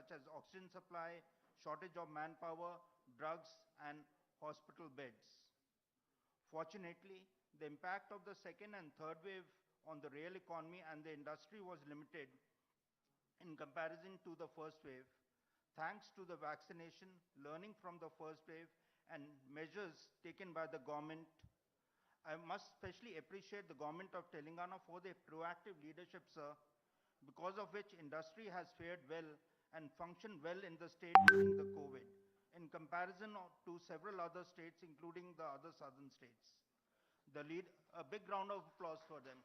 such as oxygen supply, shortage of manpower, drugs, and hospital beds. Fortunately, the impact of the second and third wave on the real economy and the industry was limited in comparison to the first wave, thanks to the vaccination, learning from the first wave, and measures taken by the government. I must especially appreciate the government of Telangana for their proactive leadership, sir, because of which industry has fared well and functioned well in the state during the COVID, in comparison to several other states, including the other southern states. A big round of applause for them.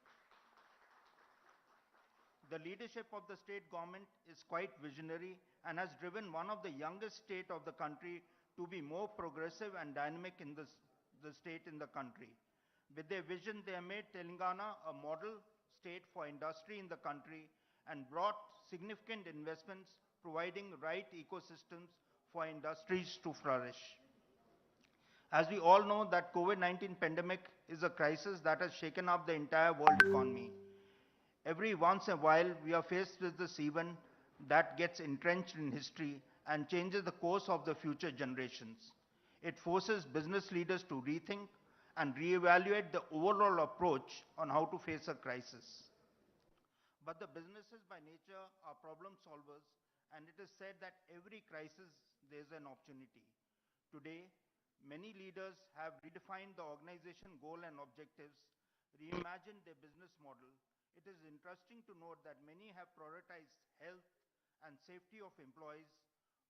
The leadership of the state government is quite visionary and has driven one of the youngest state of the country to be more progressive and dynamic in the state in the country. With their vision, they have made Telangana a model state for industry in the country and brought significant investments, providing right ecosystems for industries to flourish. As we all know that COVID-19 pandemic is a crisis that has shaken up the entire world economy. Every once in a while, we are faced with this event that gets entrenched in history and changes the course of the future generations. It forces business leaders to rethink and reevaluate the overall approach on how to face a crisis. But the businesses by nature are problem solvers, and it is said that every crisis there is an opportunity. Today, many leaders have redefined the organization goal and objectives, reimagined their business model. It is interesting to note that many have prioritized health and safety of employees,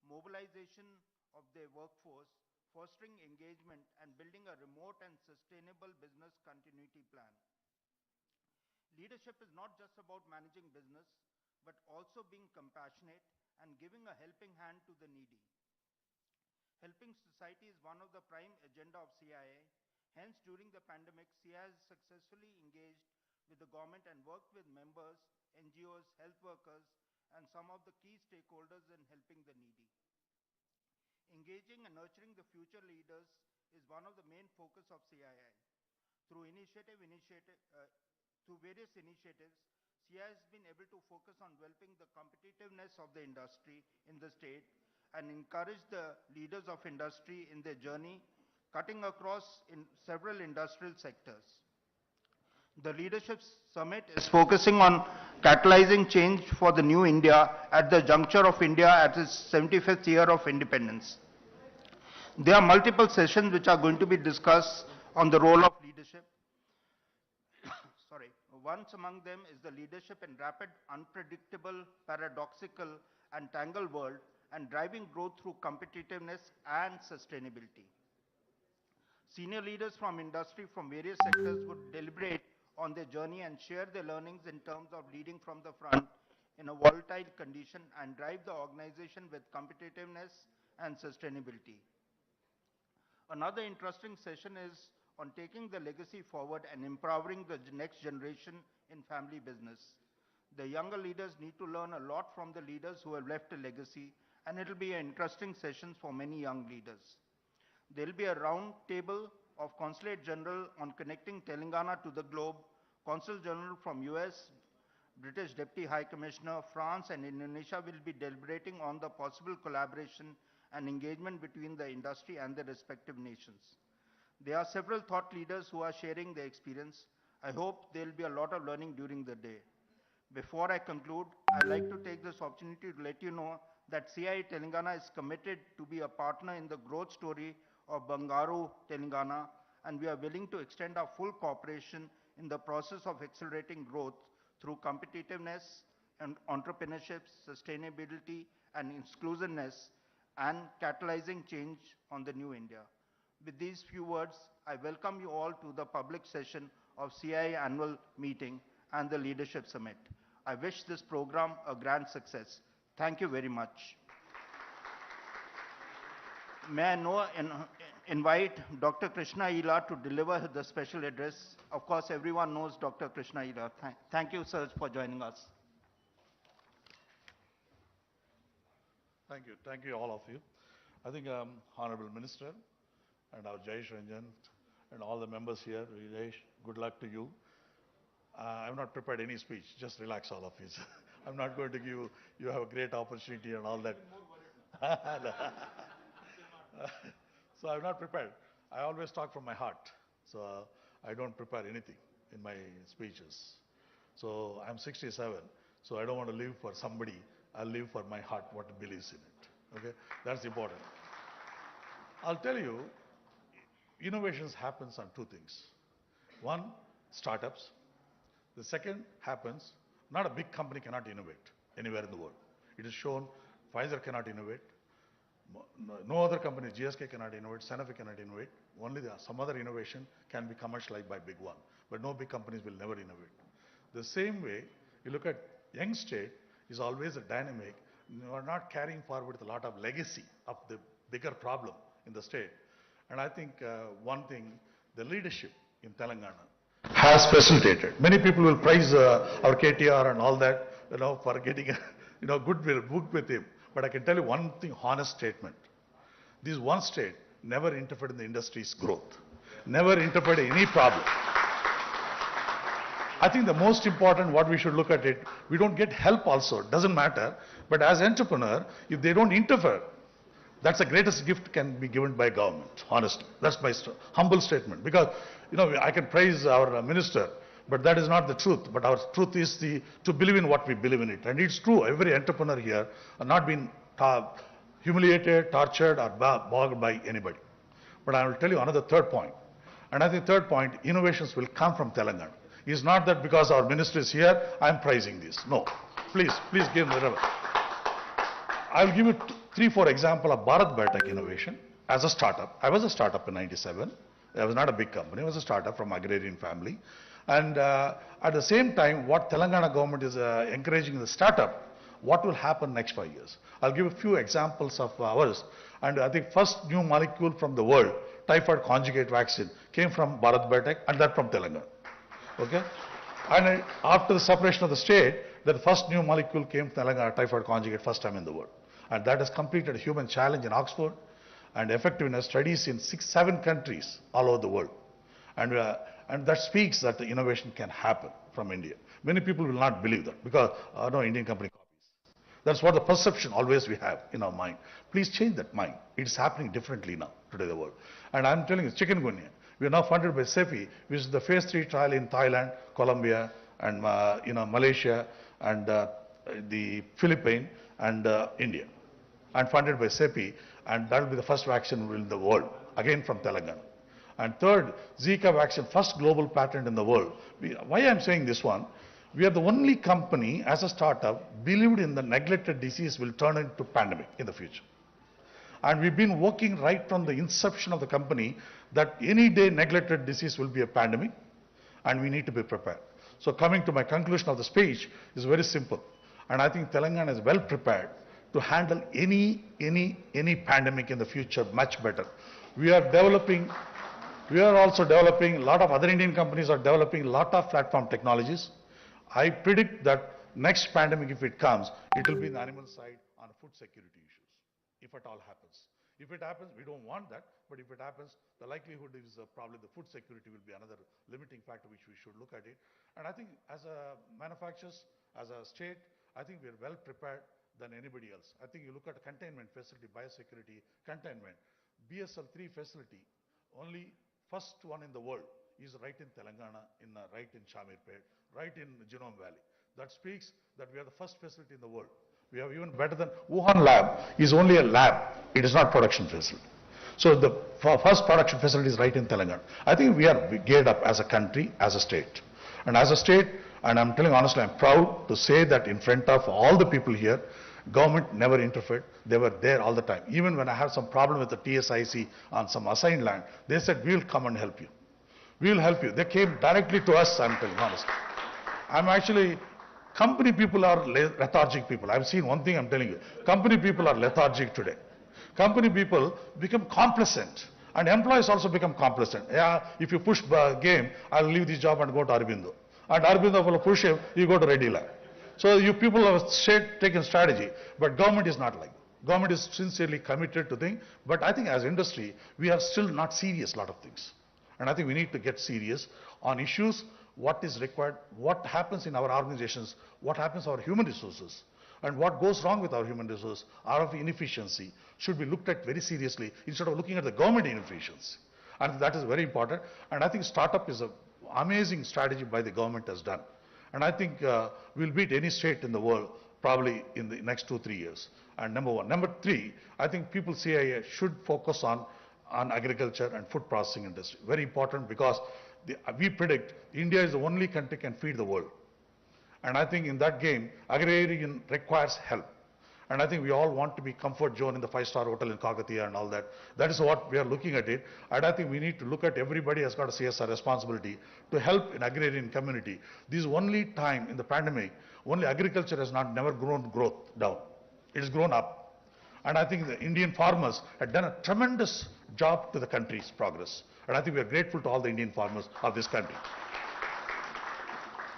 mobilization of their workforce, fostering engagement, and building a remote and sustainable business continuity plan. Leadership is not just about managing business, but also being compassionate and giving a helping hand to the needy. Helping society is one of the prime agenda of CII. Hence, during the pandemic, CII has successfully engaged with the government and worked with members, NGOs, health workers, and some of the key stakeholders in helping the needy. Engaging and nurturing the future leaders is one of the main focus of CII. Through various initiatives, CII has been able to focus on developing the competitiveness of the industry in the state and encourage the leaders of industry in their journey, cutting across in several industrial sectors. The Leadership Summit is focusing on catalyzing change for the new India at the juncture of India at its 75th year of independence. There are multiple sessions which are going to be discussed on the role of leadership. Once among them is the leadership in rapid, unpredictable, paradoxical, and tangled world, and driving growth through competitiveness and sustainability. Senior leaders from industry from various sectors would deliberate on their journey and share their learnings in terms of leading from the front in a volatile condition and drive the organization with competitiveness and sustainability. Another interesting session is on taking the legacy forward and empowering the next generation in family business. The younger leaders need to learn a lot from the leaders who have left a legacy, and it will be an interesting session for many young leaders. There will be a round table of Consulate General on connecting Telangana to the globe, Consul General from US, British Deputy High Commissioner, France and Indonesia will be deliberating on the possible collaboration and engagement between the industry and the respective nations. There are several thought leaders who are sharing their experience. I hope there will be a lot of learning during the day. Before I conclude, I'd like to take this opportunity to let you know that CII Telangana is committed to be a partner in the growth story of Bangaru, Telangana, and we are willing to extend our full cooperation in the process of accelerating growth through competitiveness and entrepreneurship, sustainability, and inclusiveness, and catalyzing change on the new India. With these few words, I welcome you all to the public session of CII annual meeting and the Leadership Summit. I wish this program a grand success. Thank you very much. May I now invite Dr. Krishna Ila to deliver the special address. Of course, everyone knows Dr. Krishna Ila. Thank you, sir, for joining us. Thank you all of you. I think Honorable Minister and our Jayesh Ranjan and all the members here, Jayesh, good luck to you. I have not prepared any speech, just relax all of you. I'm not going to give you, you have a great opportunity and all that. So I'm not prepared. I always talk from my heart. So I don't prepare anything in my speeches. So I'm 67. So I don't want to live for somebody. I'll live for my heart, what it believes in it. Okay? That's important. I'll tell you, innovations happens on two things. One, startups. The second happens, not a big company cannot innovate anywhere in the world. It is shown Pfizer cannot innovate. No other company, GSK cannot innovate, Sanofi cannot innovate. Only some other innovation can be commercialized by big one. But no big companies will never innovate. The same way, you look at young state is always a dynamic. You are not carrying forward with a lot of legacy of the bigger problem in the state. And I think one thing, the leadership in Telangana has facilitated. Many people will praise our KTR and all that, for getting a good book with him. But I can tell you one thing, honest statement. This one state never interfered in the industry's growth, never interfered in any problem. I think the most important, what we should look at it, we don't get help also, doesn't matter. But as entrepreneur, if they don't interfere, that's the greatest gift can be given by government, honestly. That's my humble statement. Because, I can praise our minister, but that is not the truth. But our truth is to believe in what we believe in it. And it's true, every entrepreneur here are not been humiliated, tortured, or bogged by anybody. But I will tell you another third point. And I think third point, innovations will come from Telangana. It's not that because our minister is here, I'm praising this. No. Please give me the rubber. I'll give you 3-4 examples of Bharat Biotech innovation as a startup. I was a startup in '97. I was not a big company. I was a startup from agrarian family. And at the same time, what Telangana government is encouraging the startup, what will happen next 5 years? I'll give a few examples of ours. And I think first new molecule from the world, typhoid conjugate vaccine, came from Bharat Biotech and that from Telangana. Okay? And after the separation of the state, the first new molecule came from Telangana, typhoid conjugate, first time in the world. And that has completed a human challenge in Oxford and effectiveness studies in 6-7 countries all over the world. And that speaks that the innovation can happen from India. Many people will not believe that because no Indian company copies. That's what the perception always we have in our mind. Please change that mind. It's happening differently now, today the world. And I'm telling you, chikungunya. We are now funded by CII, which is the phase 3 trial in Thailand, Colombia, and Malaysia, and the Philippines, and India. And funded by CII, and that will be the first vaccine in the world, again from Telangana. And third, Zika vaccine, first global patent in the world. Why I'm saying this one? We are the only company as a startup believed in the neglected disease will turn into pandemic in the future. And we've been working right from the inception of the company that any day neglected disease will be a pandemic and we need to be prepared. So coming to my conclusion of the speech is very simple. And I think Telangana is well prepared to handle any pandemic in the future much better. We are also developing, a lot of other Indian companies are developing a lot of platform technologies. I predict that next pandemic, if it comes, it will be in the animal side on food security issues, if at all happens. If it happens, we don't want that, but if it happens, the likelihood is probably the food security will be another limiting factor which we should look at it. And I think as a manufacturers, as a state, I think we are well prepared than anybody else. I think you look at a containment facility, biosecurity, containment, BSL-3 facility, only first one in the world is right in Telangana, right in Shamirpet, right in Genome Valley. That speaks that we are the first facility in the world. We have even better than Wuhan lab is only a lab. It is not production facility. So the first production facility is right in Telangana. I think we are geared up as a country, as a state. And as a state, and I'm telling honestly, I'm proud to say that in front of all the people here, government never interfered. They were there all the time. Even when I had some problem with the TSIC on some assigned land, they said, we'll come and help you. We'll help you. They came directly to us, I'm telling honestly. Company people are lethargic people. I've seen one thing, I'm telling you. Company people are lethargic today. Company people become complacent. And employees also become complacent. Yeah, if you push game, I'll leave this job and go to Aurobindo. And Aurobindo will push him, you go to Reddy Lab. So you people have taken strategy, but government is not like that. Government is sincerely committed to things, but I think as industry, we are still not serious lot of things. And I think we need to get serious on issues what is required, what happens in our organizations, what happens to our human resources, and what goes wrong with our human resource, RF inefficiency, should be looked at very seriously instead of looking at the government inefficiency. And that is very important. And I think startup is an amazing strategy by the government has done. And I think we'll beat any state in the world probably in the next 2-3 years. And number one. Number three, I think people CII should focus on agriculture and food processing industry. Very important because we predict India is the only country can feed the world. And I think in that game, agrarian requires help. And I think we all want to be comfort zone in the 5-star hotel in Kakatiya and all that. That is what we are looking at it. And I think we need to look at everybody has got a CSR responsibility to help in agrarian community. This is only time in the pandemic, only agriculture has never grown growth down. It has grown up. And I think the Indian farmers have done a tremendous job to the country's progress. And I think we are grateful to all the Indian farmers of this country.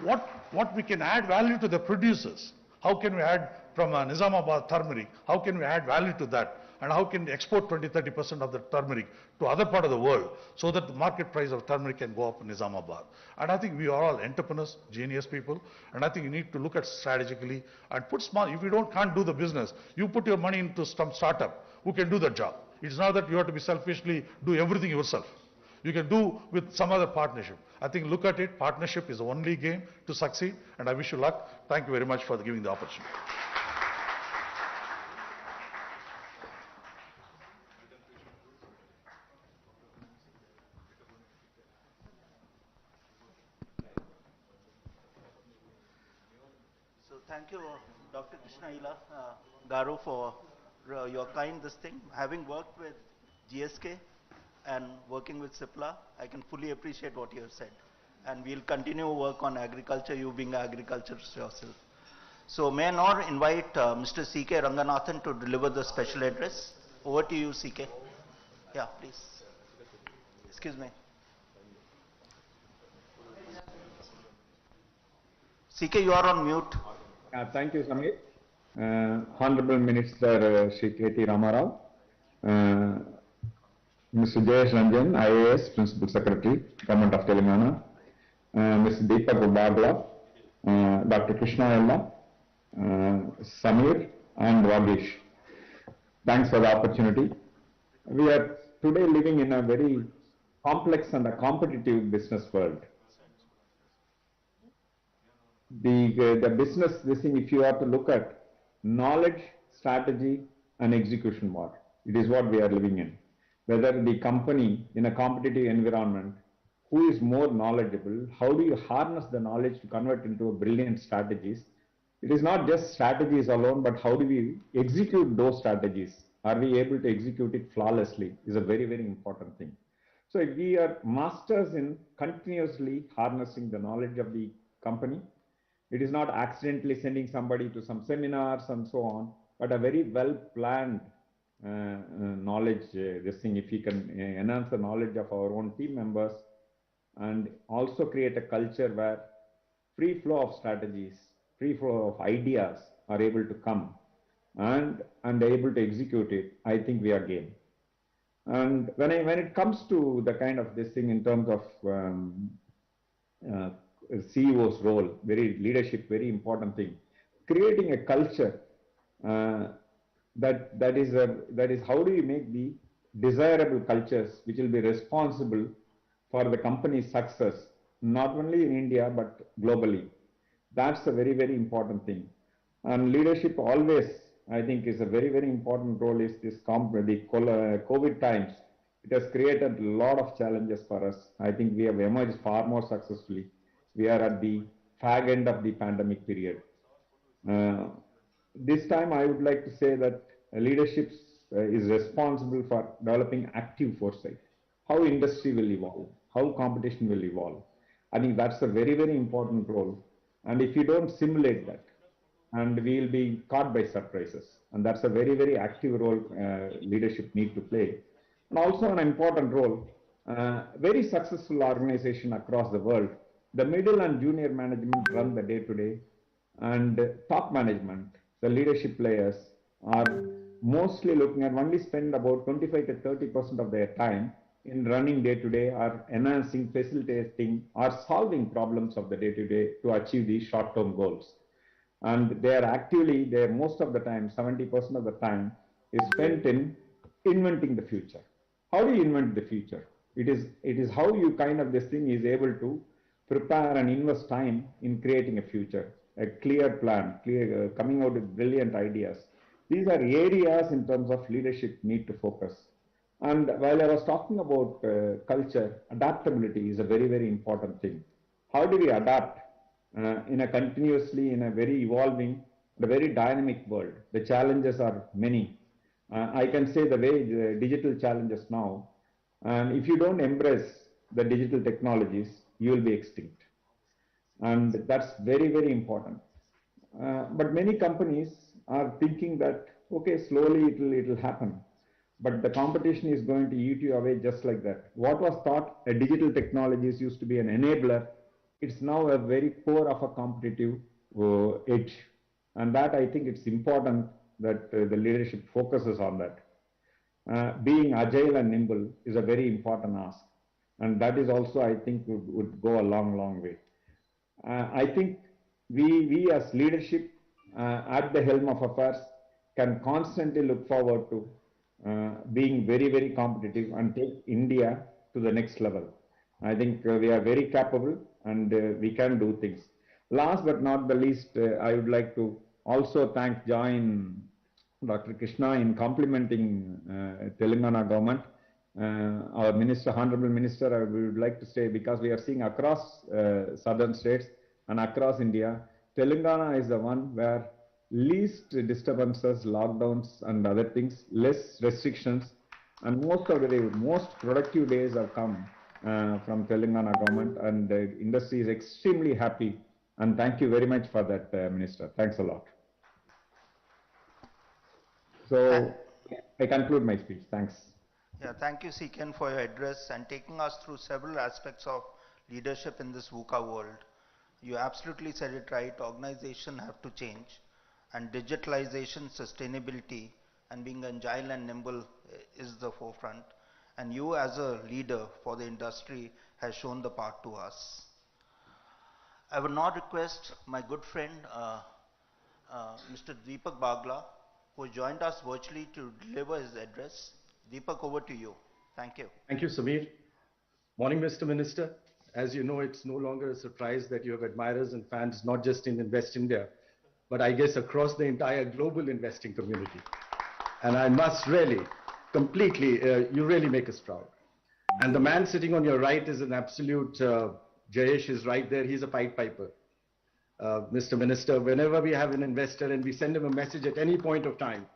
What we can add value to the producers? How can we add from Nizamabad turmeric? How can we add value to that? And how can we export 20-30% of the turmeric to other part of the world so that the market price of turmeric can go up in Nizamabad? And I think we are all entrepreneurs, genius people. And I think you need to look at strategically and put small. If you can't do the business, you put your money into some startup who can do the job. It's not that you have to be selfishly do everything yourself. You can do with some other partnership. I think look at it, partnership is the only game to succeed, and I wish you luck. Thank you very much for giving the opportunity. So thank you, Dr. Krishna Ila Garu, for your kind this thing. Having worked with GSK and working with CIPLA, I can fully appreciate what you have said. And we'll continue to work on agriculture, you being an agriculturist yourself. So may I now invite Mr. C.K. Ranganathan to deliver the special address. Over to you, C.K. Yeah, please. Excuse me. C.K., you are on mute. Thank you, Samir. Honorable Minister Shri K.T. Ramarao, Mr. Jayesh Ranjan, IAS, Principal Secretary, Government of Telangana, Mr. Deepak Ubagla, Dr. Krishna Ella, Samir and Vagesh. Thanks for the opportunity. We are today living in a very complex and a competitive business world. The business, if you have to look at knowledge, strategy and execution more, it is what we are living in. Whether the company in a competitive environment, who is more knowledgeable, how do you harness the knowledge to convert into brilliant strategies? It is not just strategies alone, but how do we execute those strategies? Are we able to execute it flawlessly is a very, very important thing. So if we are masters in continuously harnessing the knowledge of the company, it is not accidentally sending somebody to some seminars and so on, but a very well planned knowledge, this thing, if we can enhance the knowledge of our own team members and also create a culture where free flow of strategies, free flow of ideas are able to come and able to execute it, I think we are game. And when it comes to the kind of this thing in terms of CEO's role, very leadership, very important thing, creating a culture that is how do you make the desirable cultures which will be responsible for the company's success, not only in India but globally. That's a very, very important thing. And leadership always, I think, is a very, very important role. Is this the COVID times? It has created a lot of challenges for us. I think we have emerged far more successfully. We are at the fag end of the pandemic period. This time I would like to say that leadership is responsible for developing active foresight. How industry will evolve, how competition will evolve. I think that's a very, very important role. And if you don't simulate that, and we will be caught by surprises. And that's a very, very active role leadership need to play. And also an important role, very successful organization across the world. The middle and junior management run the day-to-day, and top management, the leadership players, are mostly looking at only spend about 25 to 30% of their time in running day to day, or enhancing, facilitating, or solving problems of the day to day to achieve these short term goals. And they are actively, they most of the time, 70% of the time is spent in inventing the future. How do you invent the future? It is how you kind of this thing is able to prepare and invest time in creating a future, a clear plan, coming out with brilliant ideas. These are areas in terms of leadership need to focus. And while I was talking about culture, adaptability is a very, very important thing. How do we adapt in a continuously, in a very evolving, a very dynamic world? The challenges are many. I can say the way the digital challenges now, and if you don't embrace the digital technologies, you will be extinct. And that's very, very important. But many companies are thinking that, okay, slowly it'll happen. But the competition is going to eat you away just like that. What was thought a digital technologies used to be an enabler, it's now a very core of a competitive edge. And that I think it's important that the leadership focuses on that. Being agile and nimble is a very important ask. And that is also, I think, would go a long, long way. I think we as leadership at the helm of affairs can constantly look forward to being very, very competitive and take India to the next level. I think we are very capable and we can do things. Last but not the least, I would like to also join Dr. Krishna in complimenting Telangana government. Our minister, honorable minister, we would like to say, because we are seeing across southern states and across India, Telangana is the one where least disturbances, lockdowns and other things, less restrictions, and most of the day, most productive days have come from Telangana government, and the industry is extremely happy. And thank you very much for that, Minister. Thanks a lot. So I conclude my speech. Thanks. Yeah, thank you, Siken, for your address and taking us through several aspects of leadership in this VUCA world. You absolutely said it right. Organizations have to change, and digitalization, sustainability, and being agile and nimble is the forefront. And you, as a leader for the industry, has shown the path to us. I would now request my good friend, Mr. Deepak Bagla, who joined us virtually to deliver his address. Deepak, over to you. Thank you. Thank you, Samir. Morning, Mr. Minister. As you know, it's no longer a surprise that you have admirers and fans, not just in Invest India, but I guess across the entire global investing community. And I must really, completely, you really make us proud. And the man sitting on your right is an absolute, Jayesh is right there, he's a Pied Piper. Mr. Minister, whenever we have an investor and we send him a message at any point of time,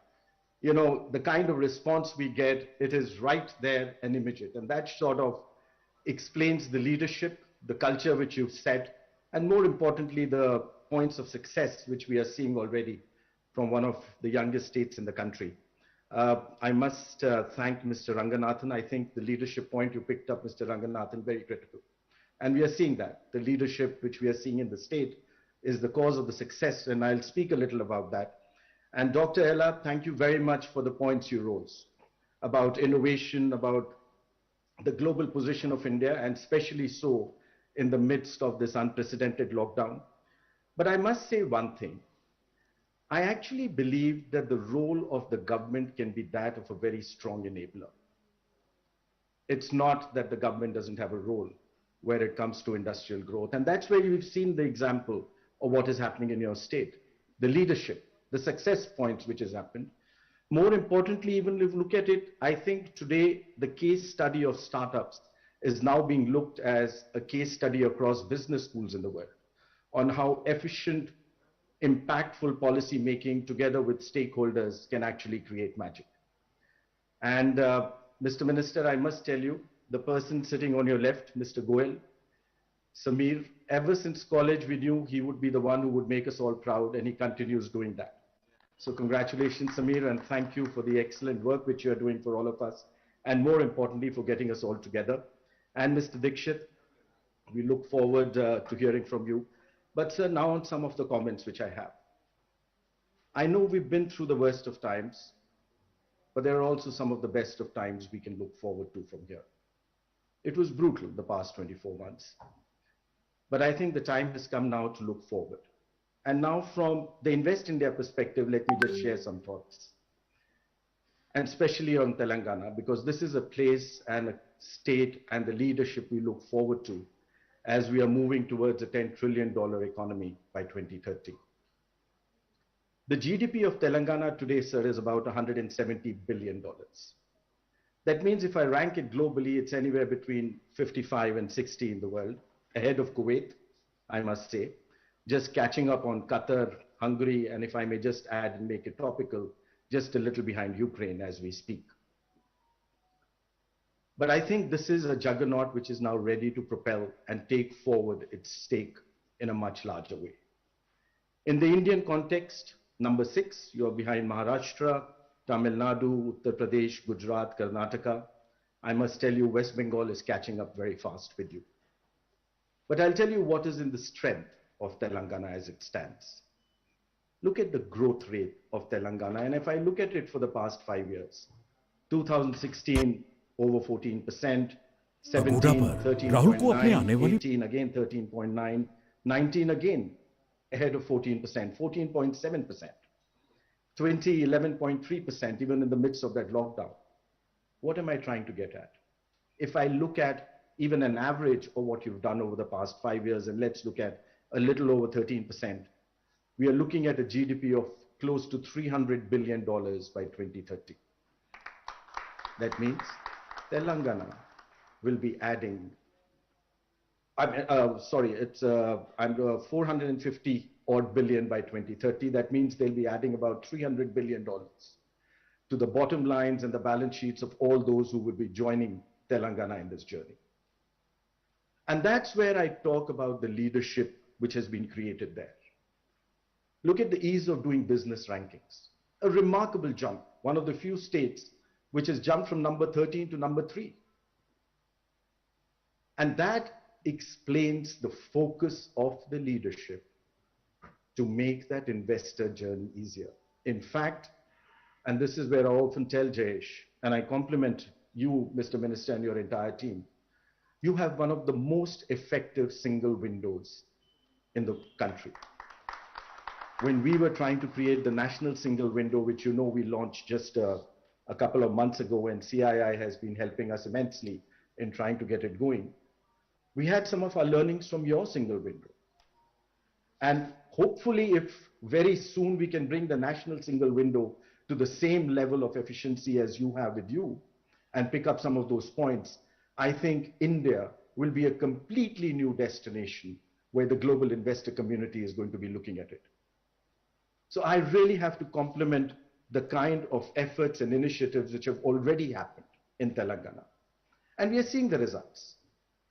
you know, the kind of response we get, it is right there and immediate. And that sort of explains the leadership, the culture which you've set, and more importantly, the points of success which we are seeing already from one of the youngest states in the country. I must thank Mr. Ranganathan. I think the leadership point you picked up, Mr. Ranganathan, very critical. And we are seeing that. The leadership which we are seeing in the state is the cause of the success, and I'll speak a little about that. And Dr. Ella, thank you very much for the points you rose about innovation, about the global position of India, and especially so in the midst of this unprecedented lockdown. But I must say one thing. I actually believe that the role of the government can be that of a very strong enabler. It's not that the government doesn't have a role where it comes to industrial growth. And that's where you've seen the example of what is happening in your state, the leadership, the success points which has happened. More importantly, even if you look at it, I think today the case study of startups is now being looked as a case study across business schools in the world on how efficient, impactful policy making together with stakeholders can actually create magic. And Mr. Minister, I must tell you, the person sitting on your left, Mr. Goel, Samir, ever since college we knew he would be the one who would make us all proud, and he continues doing that. So congratulations, Samir, and thank you for the excellent work which you are doing for all of us, and more importantly, for getting us all together. And Mr. Dikshit, we look forward to hearing from you. But sir, now on some of the comments which I have. I know we've been through the worst of times, but there are also some of the best of times we can look forward to from here. It was brutal the past 24 months. But I think the time has come now to look forward. And now from the Invest India perspective, let me just share some thoughts. And especially on Telangana, because this is a place and a state and the leadership we look forward to as we are moving towards a $10 trillion economy by 2030. The GDP of Telangana today, sir, is about $170 billion. That means if I rank it globally, it's anywhere between 55 and 60 in the world, ahead of Kuwait, I must say, just catching up on Qatar, Hungary, and if I may just add and make it topical, just a little behind Ukraine as we speak. But I think this is a juggernaut which is now ready to propel and take forward its stake in a much larger way. In the Indian context, number 6, you're behind Maharashtra, Tamil Nadu, Uttar Pradesh, Gujarat, Karnataka. I must tell you, West Bengal is catching up very fast with you. But I'll tell you what is in the strength of Telangana as it stands. Look at the growth rate of Telangana. And if I look at it for the past 5 years, 2016, over 14%, 17, 13.9, 18, again 13.9, 19 again, ahead of 14%, 14.7%, 20, 11.3%, even in the midst of that lockdown. What am I trying to get at? If I look at even an average of what you've done over the past 5 years, and let's look at a little over 13%, we are looking at a GDP of close to $300 billion by 2030. That means Telangana will be adding, it's 450 odd billion by 2030. That means they'll be adding about $300 billion to the bottom lines and the balance sheets of all those who will be joining Telangana in this journey. And that's where I talk about the leadership which has been created there. Look at the ease of doing business rankings. A remarkable jump, one of the few states which has jumped from number 13 to number 3. And that explains the focus of the leadership to make that investor journey easier. In fact, and this is where I often tell Jayesh, and I compliment you, Mr. Minister, and your entire team, you have one of the most effective single windows in the country. When we were trying to create the national single window, which you know we launched just a couple of months ago, and CII has been helping us immensely in trying to get it going, we had some of our learnings from your single window. And hopefully, if very soon we can bring the national single window to the same level of efficiency as you have with you and pick up some of those points, I think India will be a completely new destination where the global investor community is going to be looking at it. So I really have to compliment the kind of efforts and initiatives which have already happened in Telangana. And we are seeing the results.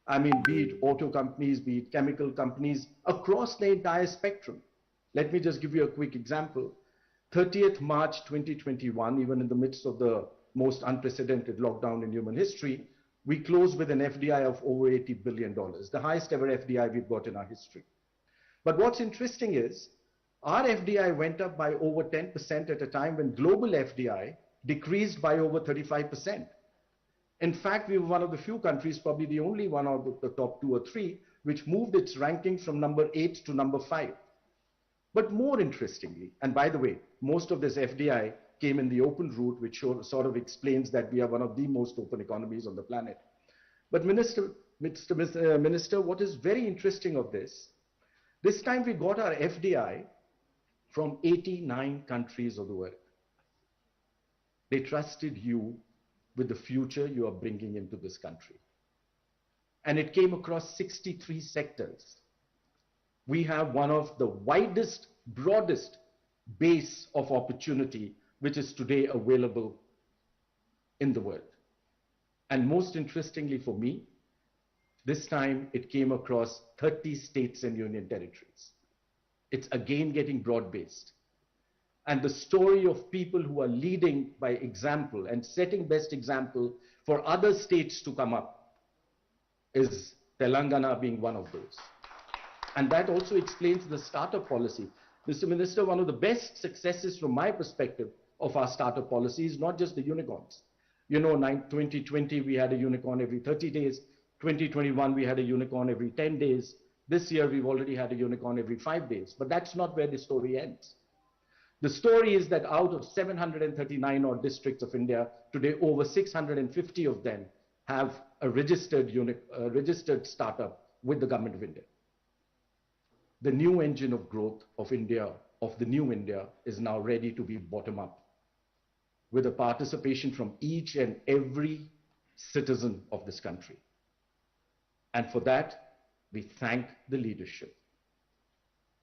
I mean, be it auto companies, be it chemical companies, across the entire spectrum. Let me just give you a quick example. 30th March 2021, even in the midst of the most unprecedented lockdown in human history, we closed with an FDI of over $80 billion, the highest ever FDI we've got in our history. But what's interesting is, our FDI went up by over 10% at a time when global FDI decreased by over 35%. In fact, we were one of the few countries, probably the only one of the top 2 or 3, which moved its ranking from number 8 to number 5. But more interestingly, and by the way, most of this FDI came in the open route, which sort of explains that we are one of the most open economies on the planet. But Minister, what is very interesting of this time we got our FDI from 89 countries of the world. They trusted you with the future you are bringing into this country. And it came across 63 sectors. We have one of the widest, broadest base of opportunity which is today available in the world. And most interestingly for me, this time it came across 30 states and union territories. It's again getting broad-based. And the story of people who are leading by example and setting best example for other states to come up is Telangana being one of those. And that also explains the startup policy. Mr. Minister, one of the best successes from my perspective of our startup policy is not just the unicorns. You know, 2020, we had a unicorn every 30 days. 2021, we had a unicorn every 10 days. This year, we've already had a unicorn every 5 days. But that's not where the story ends. The story is that out of 739 odd districts of India, today over 650 of them have a registered startup with the government of India. The new engine of growth of India, of the new India, is now ready to be bottom up, with a participation from each and every citizen of this country. And for that, we thank the leadership.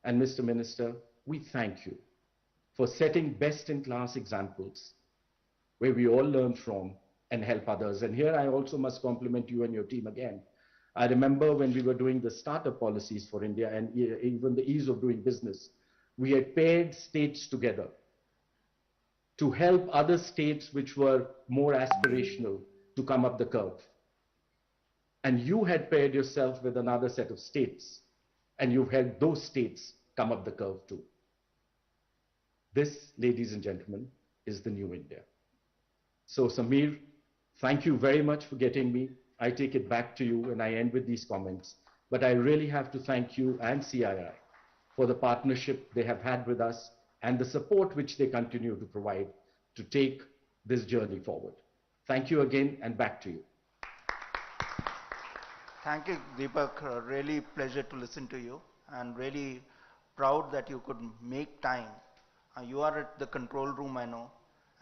And Mr. Minister, we thank you for setting best-in-class examples where we all learn from and help others. And here I also must compliment you and your team again. I remember when we were doing the startup policies for India and even the ease of doing business, we had paired states together to help other states which were more aspirational to come up the curve. And you had paired yourself with another set of states, and you've helped those states come up the curve too. This, ladies and gentlemen, is the new India. So Samir, thank you very much for getting me. I take it back to you and I end with these comments. But I really have to thank you and CII for the partnership they have had with us and the support which they continue to provide to take this journey forward. Thank you again, and back to you. Thank you, Deepak. Really pleasure to listen to you, and really proud that you could make time. You are at the control room, I know,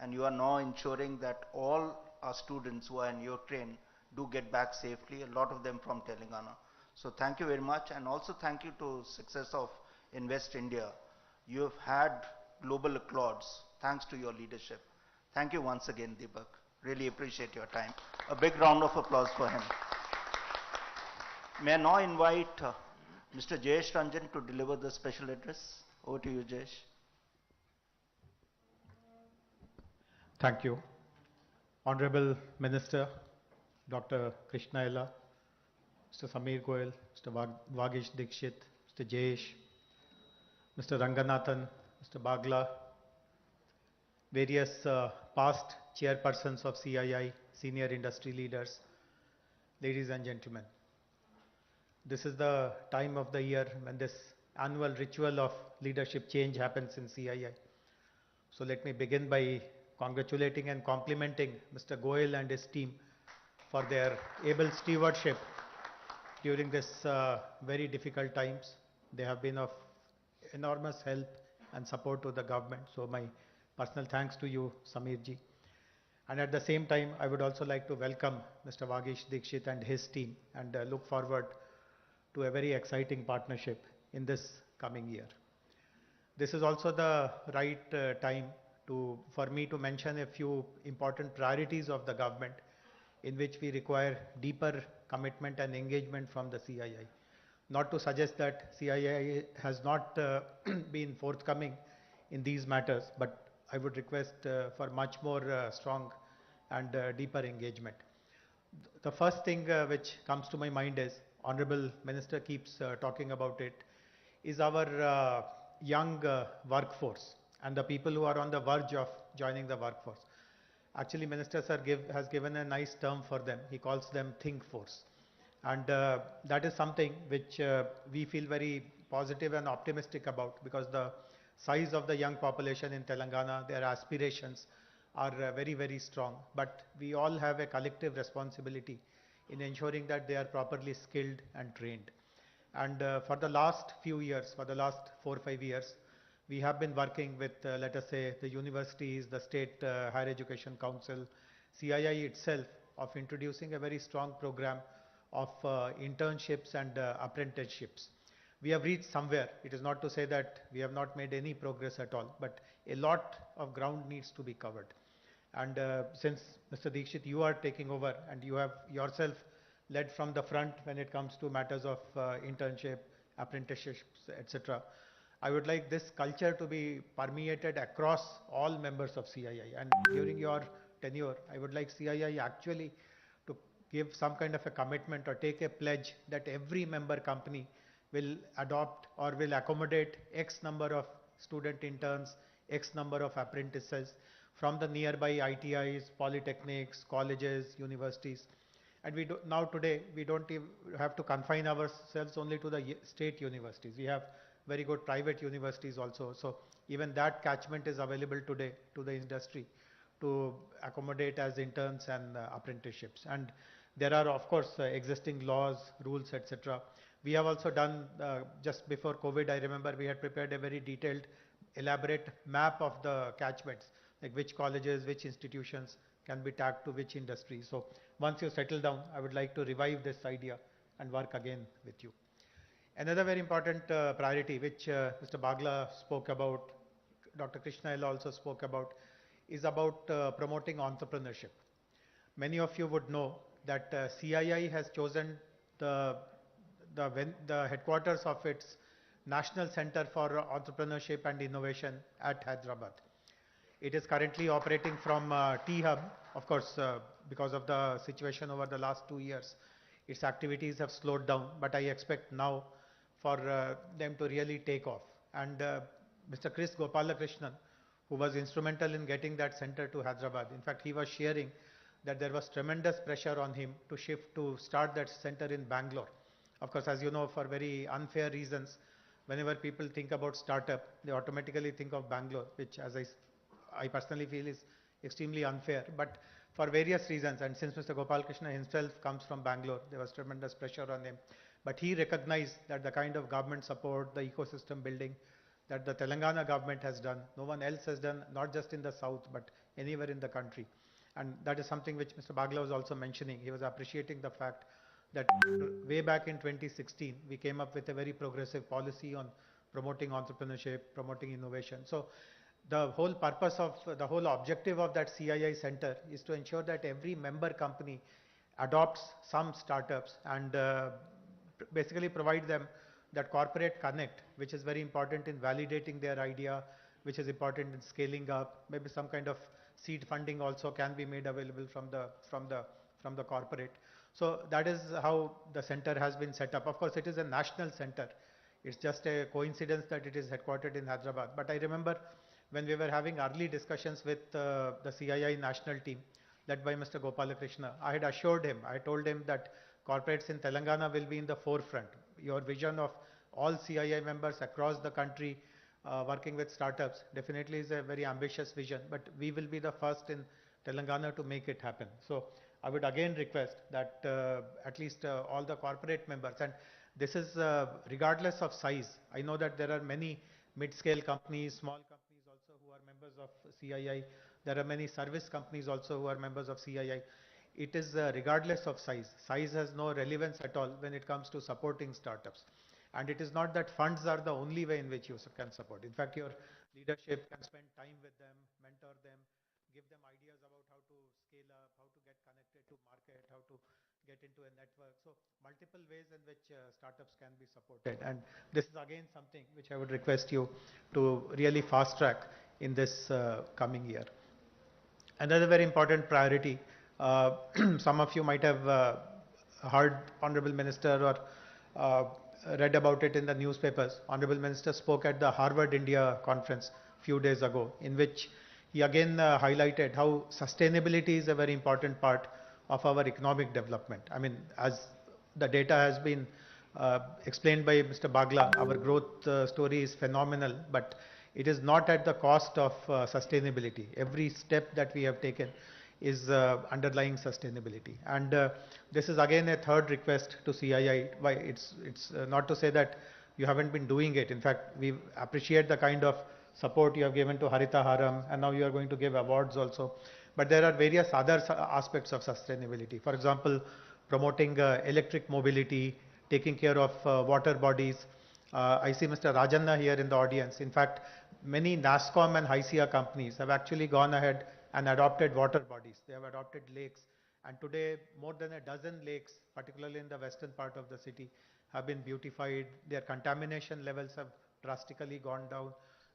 and you are now ensuring that all our students who are in your train do get back safely, a lot of them from Telangana. So thank you very much, and also thank you to success of Invest India. You have had global applause thanks to your leadership. Thank you once again, Deepak. Really appreciate your time. A big round of applause for him. May I now invite Mr. Jayesh Ranjan to deliver the special address. Over to you, Jayesh. Thank you. Honorable Minister, Dr. Krishna Ella, Mr. Samir Goel, Mr. Vagish Dikshit, Mr. Jayesh, Mr. Ranganathan, Mr. Bagla, various past chairpersons of CII, senior industry leaders, ladies and gentlemen. This is the time of the year when this annual ritual of leadership change happens in CII. So let me begin by congratulating and complimenting Mr. Goel and his team for their able stewardship during this very difficult times. They have been of enormous help and support to the government. So my personal thanks to you, Samir ji. And at the same time, I would also like to welcome Mr. Vagish Dikshit and his team, and look forward to a very exciting partnership in this coming year. This is also the right time for me to mention a few important priorities of the government in which we require deeper commitment and engagement from the CII. Not to suggest that CII has not been forthcoming in these matters, but I would request for much more strong and deeper engagement. The first thing which comes to my mind is, Honorable Minister keeps talking about it, is our young workforce and the people who are on the verge of joining the workforce. Actually, Minister Sir has given a nice term for them. He calls them think force. And that is something which we feel very positive and optimistic about, because the size of the young population in Telangana, their aspirations are very, very strong. But we all have a collective responsibility in ensuring that they are properly skilled and trained. And for the last few years, for the last 4 or 5 years, we have been working with, let us say, the universities, the State Higher Education Council, CII itself, of introducing a very strong program of internships and apprenticeships. We have reached somewhere. It is not to say that we have not made any progress at all, but a lot of ground needs to be covered. And since Mr. Dikshit, you are taking over and you have yourself led from the front when it comes to matters of internship, apprenticeships, etc., I would like this culture to be permeated across all members of CII. And during your tenure, I would like CII actually to give some kind of a commitment or take a pledge that every member company will adopt or will accommodate X number of student interns, X number of apprentices from the nearby ITIs, polytechnics, colleges, universities. And now today, we don't even have to confine ourselves only to the state universities. We have very good private universities also. So even that catchment is available today to the industry to accommodate as interns and apprenticeships. And there are, of course, existing laws, rules, etc. We have also done, just before COVID, I remember we had prepared a very detailed, elaborate map of the catchments, like which colleges, which institutions can be tagged to which industry. So once you settle down, I would like to revive this idea and work again with you. Another very important priority, which Mr. Bagla spoke about, Dr. Krishna also spoke about, is about promoting entrepreneurship. Many of you would know that CII has chosen the headquarters of its National Center for Entrepreneurship and Innovation at Hyderabad. It is currently operating from T-Hub. Of course, because of the situation over the last 2 years, its activities have slowed down, but I expect now for them to really take off. And Mr. Chris Gopalakrishnan, who was instrumental in getting that center to Hyderabad, in fact, he was sharing that there was tremendous pressure on him to start that center in Bangalore. Of course, as you know, for very unfair reasons, whenever people think about startup, they automatically think of Bangalore, which, as I personally feel, is extremely unfair. But for various reasons, and since Mr. Gopalakrishnan himself comes from Bangalore, there was tremendous pressure on him. But he recognized that the kind of government support, the ecosystem building that the Telangana government has done, no one else has done, not just in the south, but anywhere in the country. And that is something which Mr. Bagla was also mentioning. He was appreciating the fact that way back in 2016, we came up with a very progressive policy on promoting entrepreneurship, promoting innovation. So the whole purpose of, the whole objective of that CII center is to ensure that every member company adopts some startups and basically provide them that corporate connect, which is very important in validating their idea, which is important in scaling up. Maybe some kind of seed funding also can be made available from the corporate. So that is how the center has been set up. Of course, it is a national center. It's just a coincidence that it is headquartered in Hyderabad. But I remember when we were having early discussions with the CII national team led by Mr. Gopalakrishna, I had assured him, I told him that corporates in Telangana will be in the forefront. Your vision of all CII members across the country working with startups definitely is a very ambitious vision, but we will be the first in Telangana to make it happen. So I would again request that at least all the corporate members, and this is regardless of size. I know that there are many mid-scale companies, small companies also who are members of CII. There are many service companies also who are members of CII. It is regardless of size. Size has no relevance at all when it comes to supporting startups. And it is not that funds are the only way in which you can support. In fact, your leadership can spend time with them, mentor them, give them ideas about how to scale up, how to get connected to market, how to get into a network. So multiple ways in which startups can be supported. And this is again something which I would request you to really fast track in this coming year. Another very important priority, some of you might have heard Honorable Minister or read about it in the newspapers. Honorable Minister spoke at the Harvard India conference a few days ago, in which he again highlighted how sustainability is a very important part of our economic development. I mean, as the data has been explained by Mr. Bagla, our growth story is phenomenal, but it is not at the cost of sustainability. Every step that we have taken is underlying sustainability. And this is again a third request to CII. Why it's not to say that you haven't been doing it. In fact, we appreciate the kind of support you have given to Harita Haram, and now you are going to give awards also. But there are various other aspects of sustainability. For example, promoting electric mobility, taking care of water bodies. I see Mr. Rajanna here in the audience. In fact, many NASCOM and HYCIA companies have actually gone ahead and adopted water bodies. They have adopted lakes. And today, more than a dozen lakes, particularly in the western part of the city, have been beautified. Their contamination levels have drastically gone down.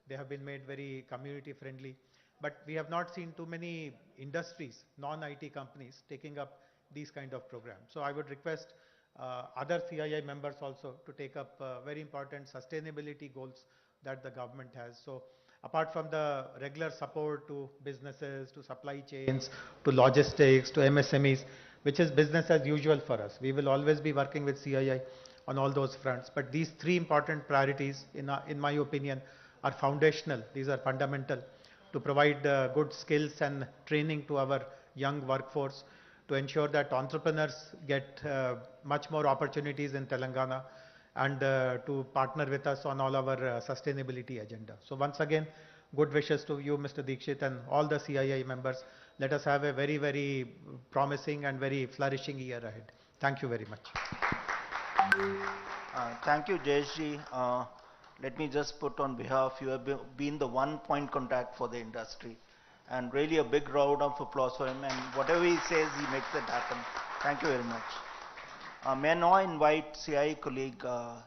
They have been made very community friendly. But we have not seen too many industries, non-IT companies, taking up these kind of programs. So I would request other CII members also to take up very important sustainability goals that the government has. So apart from the regular support to businesses, to supply chains, to logistics, to MSMEs, which is business as usual for us. We will always be working with CII on all those fronts. But these three important priorities, in my opinion, are foundational. These are fundamental to provide good skills and training to our young workforce, to ensure that entrepreneurs get much more opportunities in Telangana, and to partner with us on all our sustainability agenda. So once again, good wishes to you, Mr. Dikshit, and all the CII members. Let us have a very, very promising and very flourishing year ahead. Thank you very much. Thank you, Jayeshji. Let me just put on behalf, you have been the one point contact for the industry, and really a big round of applause for him, and whatever he says, he makes it happen. Thank you very much. May I now invite CII colleague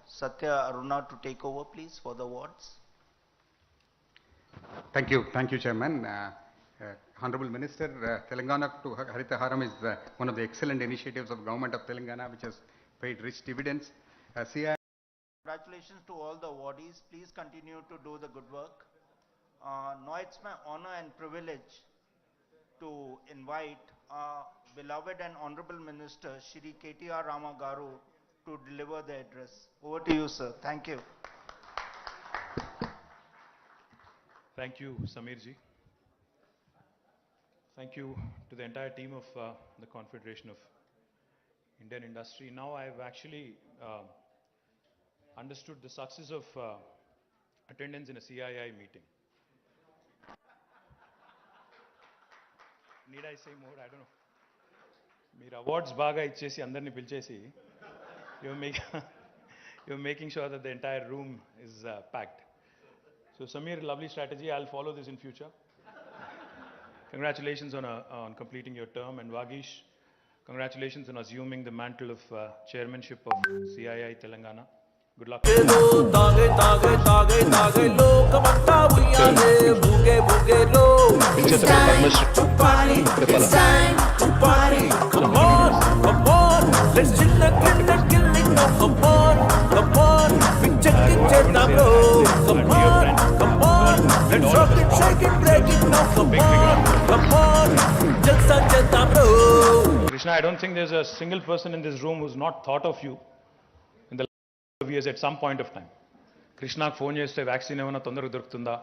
Satya Aruna to take over, please, for the awards. Thank you, Chairman. Honorable Minister, Telangana to Harita Haram is one of the excellent initiatives of Government of Telangana, which has paid rich dividends. CII. Congratulations to all the awardees. Please continue to do the good work. Now it's my honor and privilege to invite our beloved and honorable Minister, Shri KTR Rama Garu, to deliver the address. Over to you, sir. Thank you. Thank you, Sameerji. Thank you to the entire team of the Confederation of Indian Industry. Now I've actually understood the success of attendance in a CII meeting. Need I say more? I don't know. Meer awards baga ichesi andarni pilchesi. You're making sure that the entire room is packed. So Sameer, lovely strategy. I'll follow this in future. Congratulations on completing your term, and Vagish, congratulations on assuming the mantle of chairmanship of CII Telangana. Good luck. Krishna, I don't think there's a single person in this room who's not thought of you in the last few years at some point of time. Krishna phone cheste vaccine evana tondaraga dorukutunda,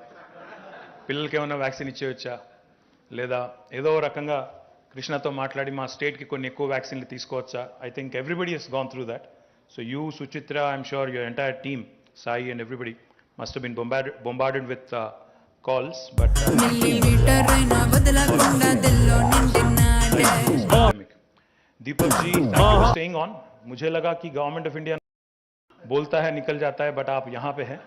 పిల్లలకి ఏమైనా vaccine ఇచ్చేయచ్చా, లేదా ఏదో రకంగా కృష్ణతో మాట్లాడి మా స్టేట్కి కొన్ని ఎక్కువ వ్యాక్సిన్లు తీసుకోవచ్చా. I think everybody he's gone through that. So you, Suchitra, I'm sure your entire team, Sai and everybody must have been bombarded with calls, but Deepak ji, thank you for staying on. मुझे लगा कि government of India बोलता है निकल जाता है, but आप यहाँ पे हैं.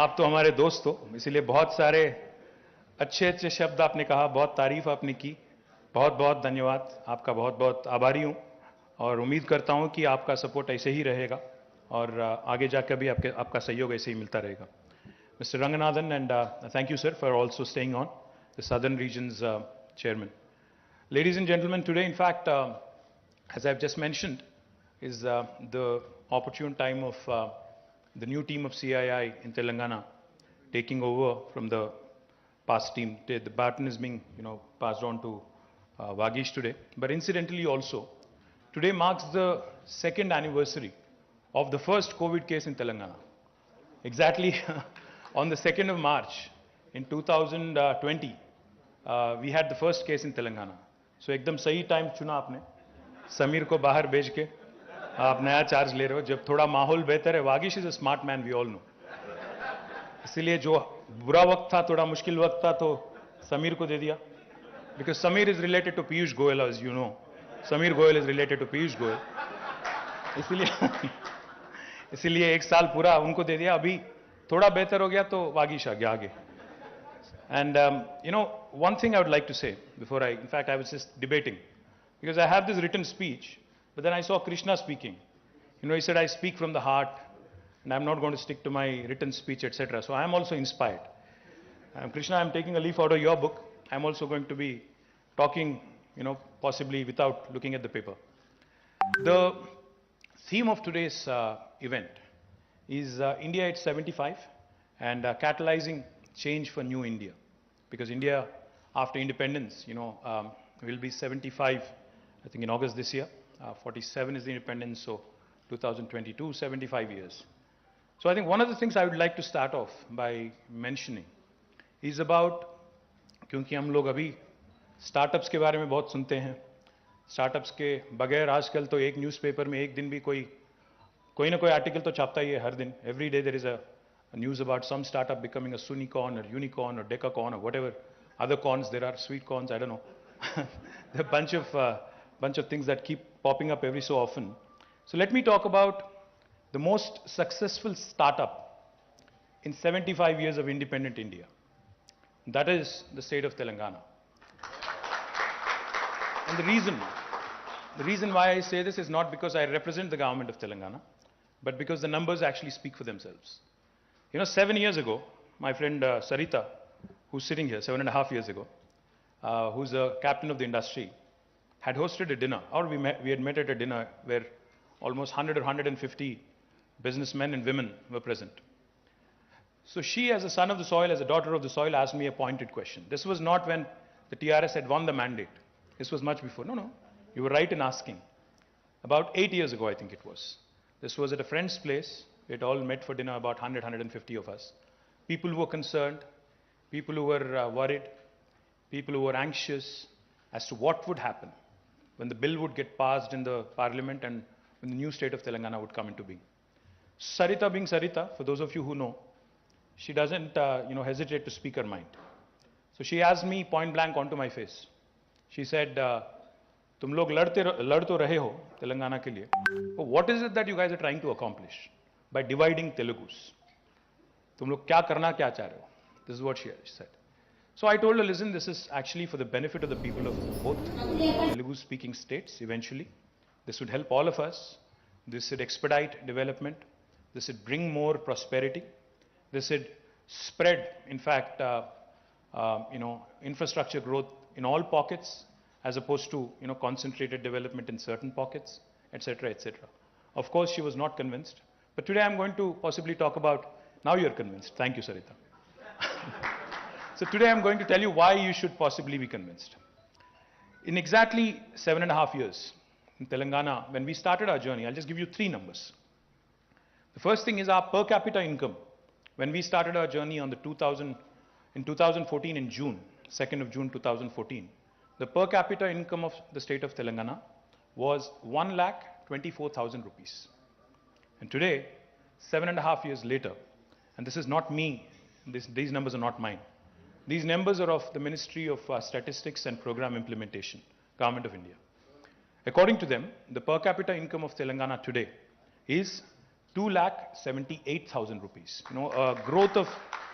आप तो हमारे दोस्त हो, इसीलिए बहुत सारे अच्छे अच्छे शब्द आपने कहा, बहुत तारीफ आपने की. बहुत बहुत धन्यवाद, आपका बहुत बहुत आभारी हूँ, और उम्मीद करता हूँ कि आपका सपोर्ट ऐसे ही रहेगा और आगे जाकर भी आपका सहयोग ऐसे ही मिलता रहेगा. Mr. Ranganathan, and thank you, sir, for also staying on, the Southern Region's chairman. Ladies and gentlemen, today, in fact, as I've just mentioned, is the opportune time of the new team of CII in Telangana taking over from the past team. The baton is being, passed on to Vagish today. But incidentally also, today marks the second anniversary of the first COVID case in Telangana. Exactly on the 2nd of March in 2020, we had the first case in Telangana. So एकदम सही time चुना आपने, समीर को बाहर भेज के आप नया चार्ज ले रहे हो जब थोड़ा माहौल बेहतर है. Vagish is a smart man, we all know. इसलिए जो बुरा वक्त था, थोड़ा मुश्किल वक्त था, तो समीर को दे दिया. Because Sameer is related to Piyush Goyal, as you know. Sameer Goyal is related to Piyush Goyal. इसीलिए एक साल पूरा उनको दे दिया. अभी थोड़ा बेहतर हो गया तो वागिश आ गया आगे. And one thing I would like to say before in fact, I was just debating, because I have this written speech, but then I saw Krishna speaking. He said, I speak from the heart, and I'm not going to stick to my written speech, etc. So I'm also inspired. Krishna, I'm taking a leaf out of your book. I'm also going to be talking, possibly without looking at the paper. The theme of today's event is India at 75 and catalyzing change for new India. Because India, after independence, will be 75, I think in August this year. 47 is the independence, so 2022, 75 years. So I think one of the things I would like to start off by mentioning is about, क्योंकि हम लोग अभी startups के बारे में बहुत सुनते हैं, स्टार्टअप्स के बगैर आजकल तो एक न्यूज़पेपर में एक दिन भी कोई ना कोई आर्टिकल तो छापता ही है हर दिन. Every day there is a news about some startup becoming a sunicorn or unicorn or decacorn or whatever other corns there are, sweet corns, I don't know. There are a bunch of things that keep popping up every so often. So let me talk about the most successful startup in 75 years of independent India. That is the state of Telangana. And the reason why I say this is not because I represent the government of Telangana, but because the numbers actually speak for themselves. 7 years ago, my friend Sarita, who's sitting here, 7.5 years ago, who's a captain of the industry, had hosted a dinner, or we had met at a dinner where almost 100 or 150 businessmen and women were present. So she, as a son of the soil, as a daughter of the soil, asked me a pointed question. This was not when the TRS had won the mandate. This was much before. No, you were right in asking. About 8 years ago, I think it was. This was at a friend's place. We had all met for dinner, about 100, 150 of us. People who were concerned, people who were worried, people who were anxious as to what would happen when the bill would get passed in the parliament and when the new state of Telangana would come into being. Sarita being Sarita, for those of you who know, she doesn't hesitate to speak her mind. So she asked me point blank onto my face. She said, तुम लोग लड़ तो रहे हो तेलंगाना के लिए, but what is it that you guys are trying to accomplish by dividing Telugus? तुम लोग क्या करना क्या चाह रहे हो? This is what she said. So I told her, listen, this is actually for the benefit of the people of both Telugu-speaking states eventually. This would help all of us. This would expedite development. This would bring more prosperity. This would spread, in fact, infrastructure growth in all pockets as opposed to, concentrated development in certain pockets, etc., etc. Of course, she was not convinced. But today I'm going to possibly talk about, now you're convinced. Thank you, Sarita. So today I'm going to tell you why you should possibly be convinced. In exactly 7.5 years in Telangana, when we started our journey, I'll just give you 3 numbers. The first thing is our per capita income. When we started our journey in 2014 in June, 2nd of June 2014, the per capita income of the state of Telangana was 1,24,000 rupees. And today, 7.5 years later, and this is not me, these numbers are not mine. These numbers are of the Ministry of Statistics and Program Implementation, Government of India. According to them, the per capita income of Telangana today is 2,78,000 rupees. A growth of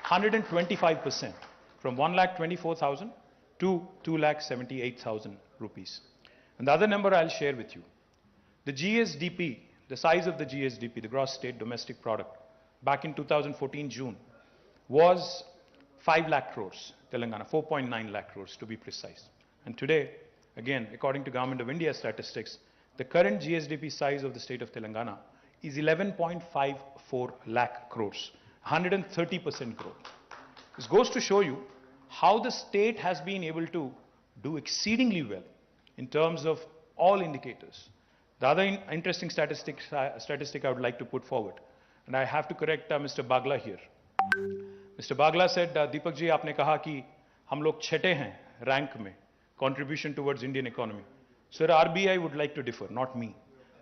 125% from 1,24,000 to 2,78,000 rupees. And the other number I'll share with you. The GSDP, the size of the GSDP, the gross state domestic product, back in 2014 June, was 5 lakh crores, Telangana, 4.9 lakh crores to be precise. And today, again, according to Government of India statistics, the current GSDP size of the state of Telangana is 11.54 lakh crores, 130% growth. This goes to show you how the state has been able to do exceedingly well in terms of all indicators. The other interesting statistic I would like to put forward, and I have to correct Mr. Bagla here. Mr. Bagla said, Deepak ji, आपने कहा कि हम लोग छठे हैं rank में, contribution towards Indian economy. Sir, RBI would like to differ, not me.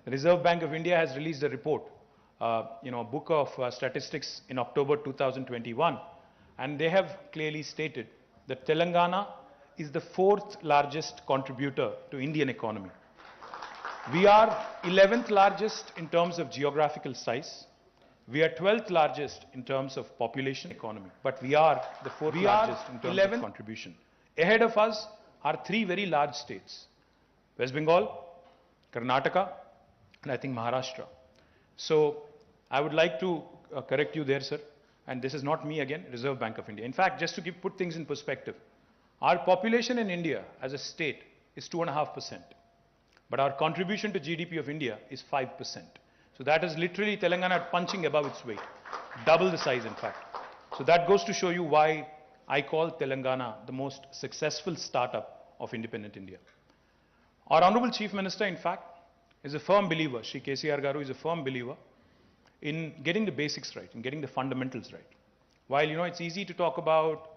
The Reserve Bank of India has released a report, a book of statistics in October 2021, and they have clearly stated that Telangana is the 4th largest contributor to Indian economy. We are 11th largest in terms of geographical size. We are 12th largest in terms of population economy, but we are the 4th largest in terms of contribution. Ahead of us are 3 very large states: West Bengal, Karnataka, and I think Maharashtra. So I would like to correct you there, sir. And this is not me again, Reserve Bank of India. In fact, just to put things in perspective, our population in India as a state is 2.5%. But our contribution to GDP of India is 5%. So that is literally Telangana punching above its weight. Double the size, in fact. So that goes to show you why I call Telangana the most successful startup of independent India. Our Honorable Chief Minister, in fact, is a firm believer, Shri KTR Garu is a firm believer in getting the basics right, in getting the fundamentals right. While, it's easy to talk about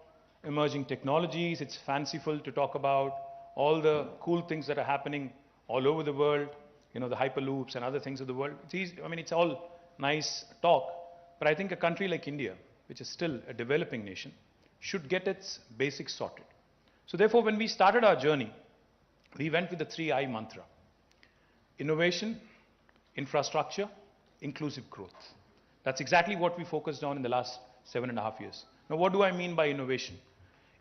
emerging technologies, it's fanciful to talk about all the cool things that are happening all over the world, the hyperloops and other things of the world. It's easy, it's all nice talk, but I think a country like India, which is still a developing nation, should get its basics sorted. So therefore, when we started our journey, we went with the 3I mantra: innovation, infrastructure, inclusive growth. That's exactly what we focused on in the last 7.5 years. Now, what do I mean by innovation?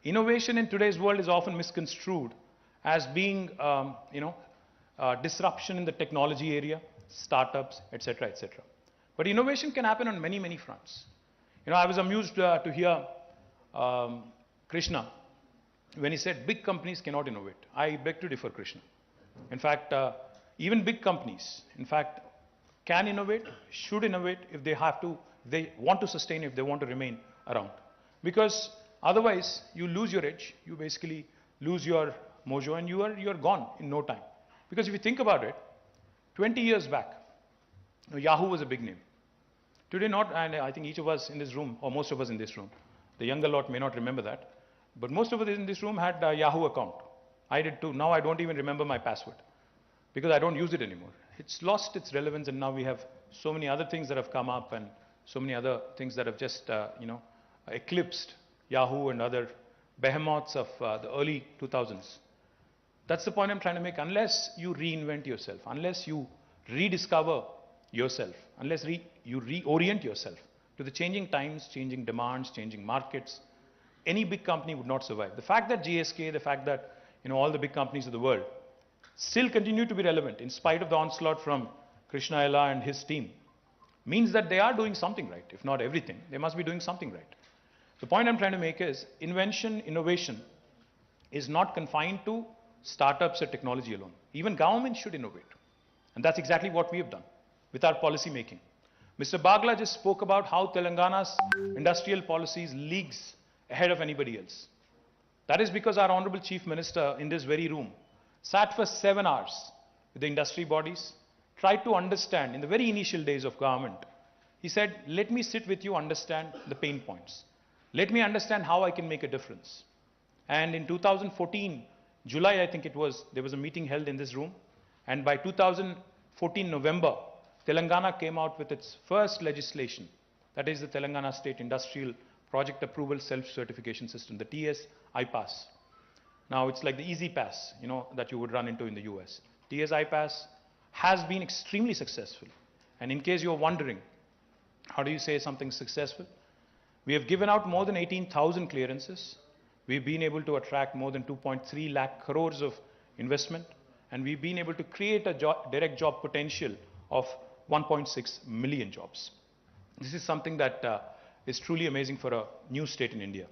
Innovation in today's world is often misconstrued as being, disruption in the technology area, startups, etc., etc. But innovation can happen on many, many fronts. I was amused to hear Krishna when he said big companies cannot innovate. I beg to differ, Krishna. In fact, even big companies, can innovate, should innovate if they have to, they want to sustain, if they want to remain around. Because otherwise, you lose your edge, you basically lose your mojo, and you're gone in no time. Because if you think about it, 20 years back, Yahoo was a big name. Today not, and I think each of us in this room, or most of us in this room, the younger lot may not remember that, but most of us in this room had a Yahoo account. I did too. Now I don't even remember my password because I don't use it anymore. It's lost its relevance, and now we have so many other things that have come up and so many other things that have just, eclipsed Yahoo and other behemoths of the early 2000s. That's the point I'm trying to make. Unless you reinvent yourself, unless you rediscover yourself, unless you reorient yourself to the changing times, changing demands, changing markets, any big company would not survive. The fact that GSK, the fact that all the big companies of the world still continue to be relevant in spite of the onslaught from Krishna Ella and his team means that they are doing something right. If not everything, they must be doing something right. The point I'm trying to make is invention, innovation is not confined to startups or technology alone. Even government should innovate. And that's exactly what we have done with our policy making. Mr. Bagla just spoke about how Telangana's industrial policies leagues ahead of anybody else. That is because our Honorable Chief Minister in this very room sat for 7 hours with the industry bodies, tried to understand in the very initial days of government. He said, let me sit with you, understand the pain points. Let me understand how I can make a difference. And in 2014, July, I think it was, there was a meeting held in this room. And by 2014 November, Telangana came out with its first legislation. That is the Telangana State Industrial Project Approval Self-Certification System, the TS-IPAS. Now, it's like the easy pass, that you would run into in the US. TS-IPAS has been extremely successful. And in case you're wondering, how do you say something successful? We have given out more than 18,000 clearances. We've been able to attract more than 2.3 lakh crores of investment. And we've been able to create a direct job potential of 1.6 million jobs. This is something that is truly amazing for a new state in India.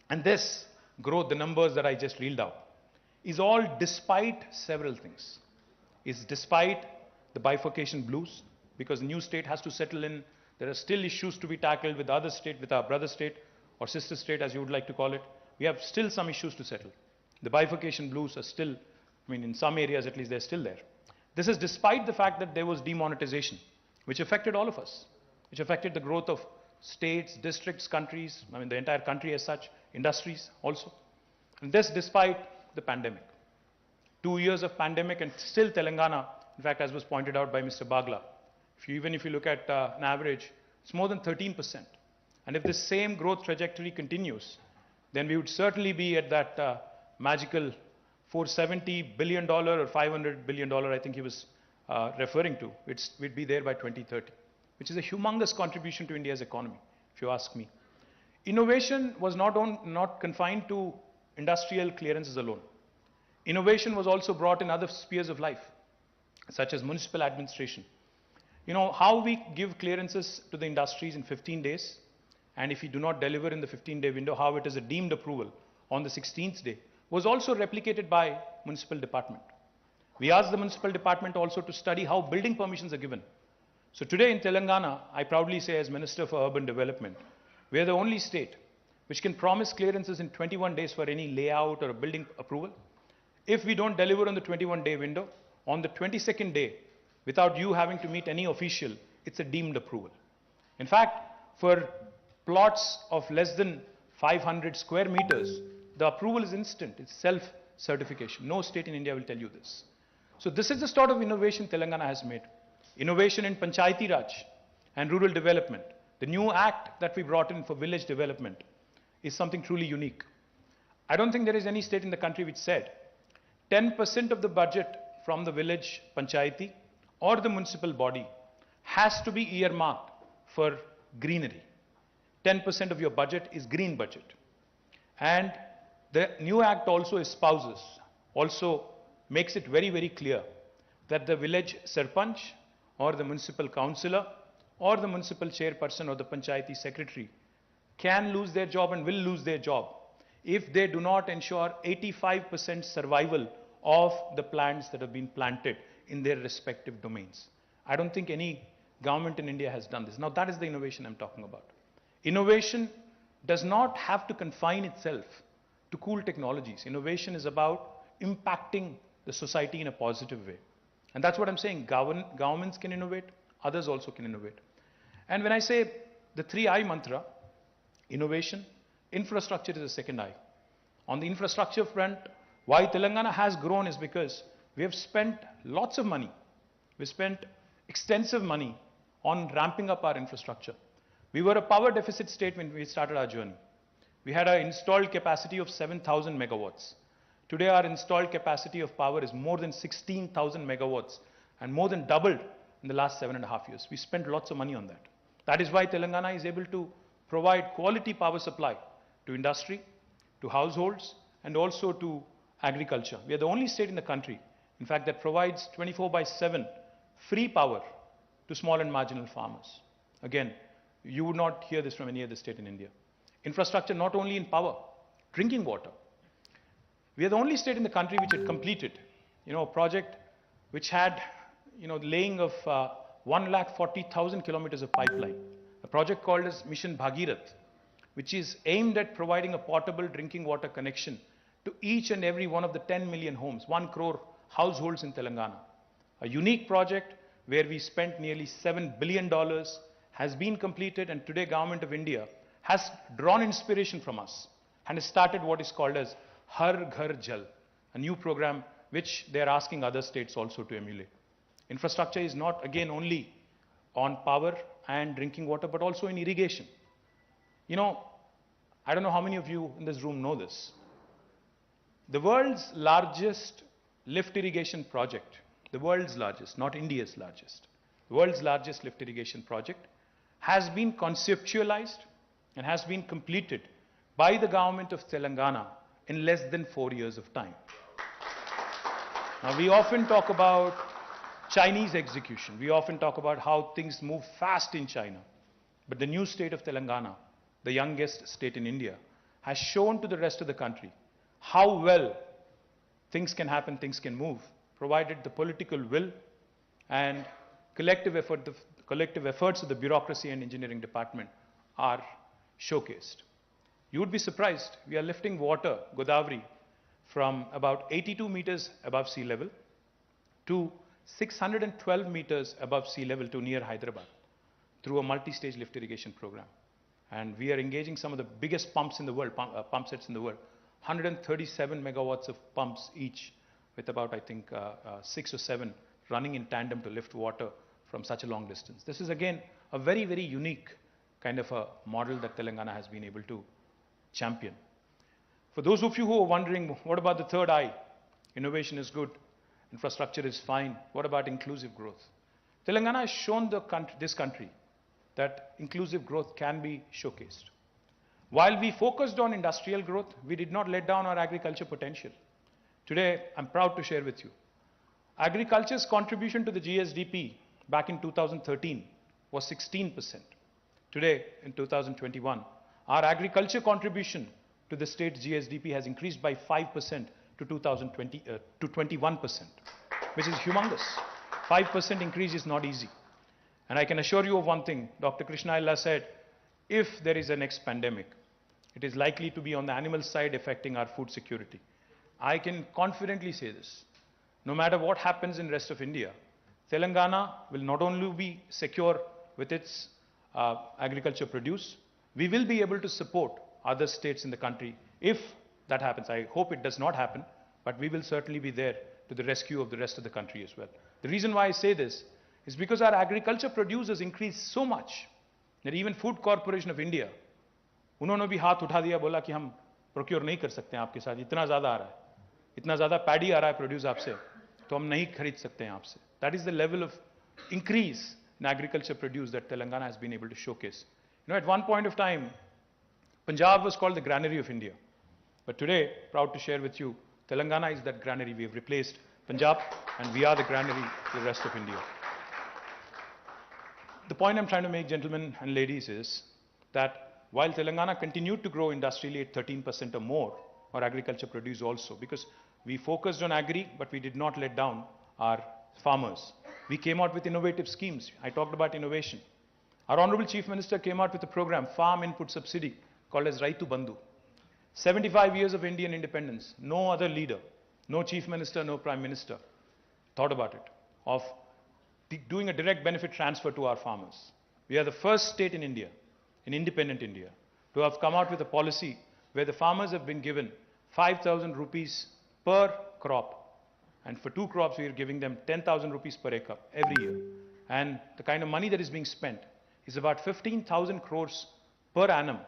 And this growth, the numbers that I just reeled out, is all despite several things. It's despite the bifurcation blues, because the new state has to settle in. There are still issues to be tackled with the other state, with our brother state, or sister state, as you would like to call it. We have still some issues to settle. The bifurcation blues are still, in some areas at least, they're still there. This is despite the fact that there was demonetization, which affected all of us, which affected the growth of states, districts, countries, the entire country as such, industries also. And this despite the pandemic. 2 years of pandemic, and still Telangana, in fact, as was pointed out by Mr. Bagla, even if you look at an average, it's more than 13%. And if this same growth trajectory continues, then we would certainly be at that magical $470 billion or $500 billion, I think he was referring to. We'd be there by 2030, which is a humongous contribution to India's economy, if you ask me. Innovation was not confined to industrial clearances alone. Innovation was also brought in other spheres of life, such as municipal administration. How we give clearances to the industries in 15 days, and if you do not deliver in the 15-day window, how it is a deemed approval on the 16th day, was also replicated by municipal department. We asked the municipal department also to study how building permissions are given. So today in Telangana, I proudly say as Minister for Urban Development, we are the only state which can promise clearances in 21 days for any layout or a building approval. If we don't deliver on the 21-day window, on the 22nd day, without you having to meet any official, it's a deemed approval. In fact, for plots of less than 500 square meters, the approval is instant. It's self-certification. No state in India will tell you this. So this is the sort of innovation Telangana has made. Innovation in Panchayati Raj and rural development. The new act that we brought in for village development is something truly unique. I don't think there is any state in the country which said 10% of the budget from the village panchayati or the municipal body has to be earmarked for greenery. 10% of your budget is green budget. And the new act also espouses, also makes it very, very clear that the village sarpanch or the municipal councillor or the municipal chairperson or the panchayati secretary can lose their job and will lose their job if they do not ensure 85% survival of the plants that have been planted in their respective domains. I don't think any government in India has done this. Now that is the innovation I'm talking about. Innovation does not have to confine itself to cool technologies. Innovation is about impacting the society in a positive way. And that's what I'm saying. Governments can innovate, others also can innovate. And when I say the 3I mantra, innovation, infrastructure is the second I. On the infrastructure front, why Telangana has grown is because we have spent lots of money. We spent extensive money on ramping up our infrastructure. We were a power deficit state when we started our journey. We had an installed capacity of 7,000 megawatts. Today our installed capacity of power is more than 16,000 megawatts and more than doubled in the last 7.5 years. We spent lots of money on that. That is why Telangana is able to provide quality power supply to industry, to households, and also to agriculture. We are the only state in the country, in fact, that provides 24/7 free power to small and marginal farmers. Again, you would not hear this from any other state in India. Infrastructure not only in power, drinking water. We are the only state in the country which had completed, a project which had, the laying of 140,000 kilometers of pipeline. A project called as Mission Bhagirath, which is aimed at providing a portable drinking water connection to each and every one of the 10 million homes, 1 crore households in Telangana. A unique project where we spent nearly $7 billion has been completed, and today Government of India has drawn inspiration from us and has started what is called as Har Ghar Jal, a new program which they are asking other states also to emulate. Infrastructure is not, again, only on power and drinking water, but also in irrigation. I don't know how many of you in this room know this. The world's largest lift irrigation project, the world's largest, not India's largest, the world's largest lift irrigation project has been conceptualized and has been completed by the government of Telangana in less than 4 years of time. Now, we often talk about Chinese execution. We often talk about how things move fast in China. But the new state of Telangana, the youngest state in India, has shown to the rest of the country how well things can happen, things can move, provided the political will and collective efforts of the bureaucracy and engineering department are showcased. You would be surprised, we are lifting water, Godavari, from about 82 meters above sea level to 612 meters above sea level to near Hyderabad through a multi-stage lift irrigation program. And we are engaging some of the biggest pumps in the world, pump sets in the world, 137 megawatts of pumps each, with about, I think, 6 or 7 running in tandem to lift water from such a long distance. This is, again, a very, very unique kind of a model that Telangana has been able to champion. For those of you who are wondering, what about the third I? Innovation is good, infrastructure is fine. What about inclusive growth? Telangana has shown this country that inclusive growth can be showcased. While we focused on industrial growth, we did not let down our agriculture potential. Today, I'm proud to share with you, agriculture's contribution to the GSDP back in 2013 was 16%. Today, in 2021, our agriculture contribution to the state's GSDP has increased by 5% to 21%, which is humongous. 5% increase is not easy. And I can assure you of one thing, Dr. Krishna Illa said, if there is a next pandemic, it is likely to be on the animal side affecting our food security. I can confidently say this. No matter what happens in rest of India, Telangana will not only be secure with its agriculture produce, we will be able to support other states in the country if that happens. I hope it does not happen, but we will certainly be there to the rescue of the rest of the country as well. The reason why I say this is because our agriculture produce has increased so much that even Food Corporation of India, उन्होंने भी हाथ उठा दिया, बोला कि हम procure नहीं कर सकते हैं आपके साथ, इतना ज़्यादा आ रहा है, इतना ज़्यादा पैडी आ रहा है प्रोड्यूस आपसे, तो हम नहीं खरीद सकते हैं आपसे. That is the level of increase in agriculture produce that Telangana has been able to showcase. You know, at one point of time, Punjab was called the granary of India. But today, proud to share with you, Telangana is that granary. We have replaced Punjab and we are the granary to the rest of India. The point I'm trying to make, gentlemen and ladies, is that while Telangana continued to grow industrially at 13% or more, our agriculture produce also, because we focused on agri, but we did not let down our farmers. We came out with innovative schemes. I talked about innovation. Our Honorable Chief Minister came out with a program, Farm Input Subsidy, called as Raitu Bandhu. 75 years of Indian independence, no other leader, no Chief Minister, no Prime Minister thought about it, of doing a direct benefit transfer to our farmers. We are the first state in India, in independent India, to have come out with a policy where the farmers have been given 5,000 rupees per crop. And for 2 crops, we are giving them 10,000 rupees per acre every year. And the kind of money that is being spent is about 15,000 crores per annum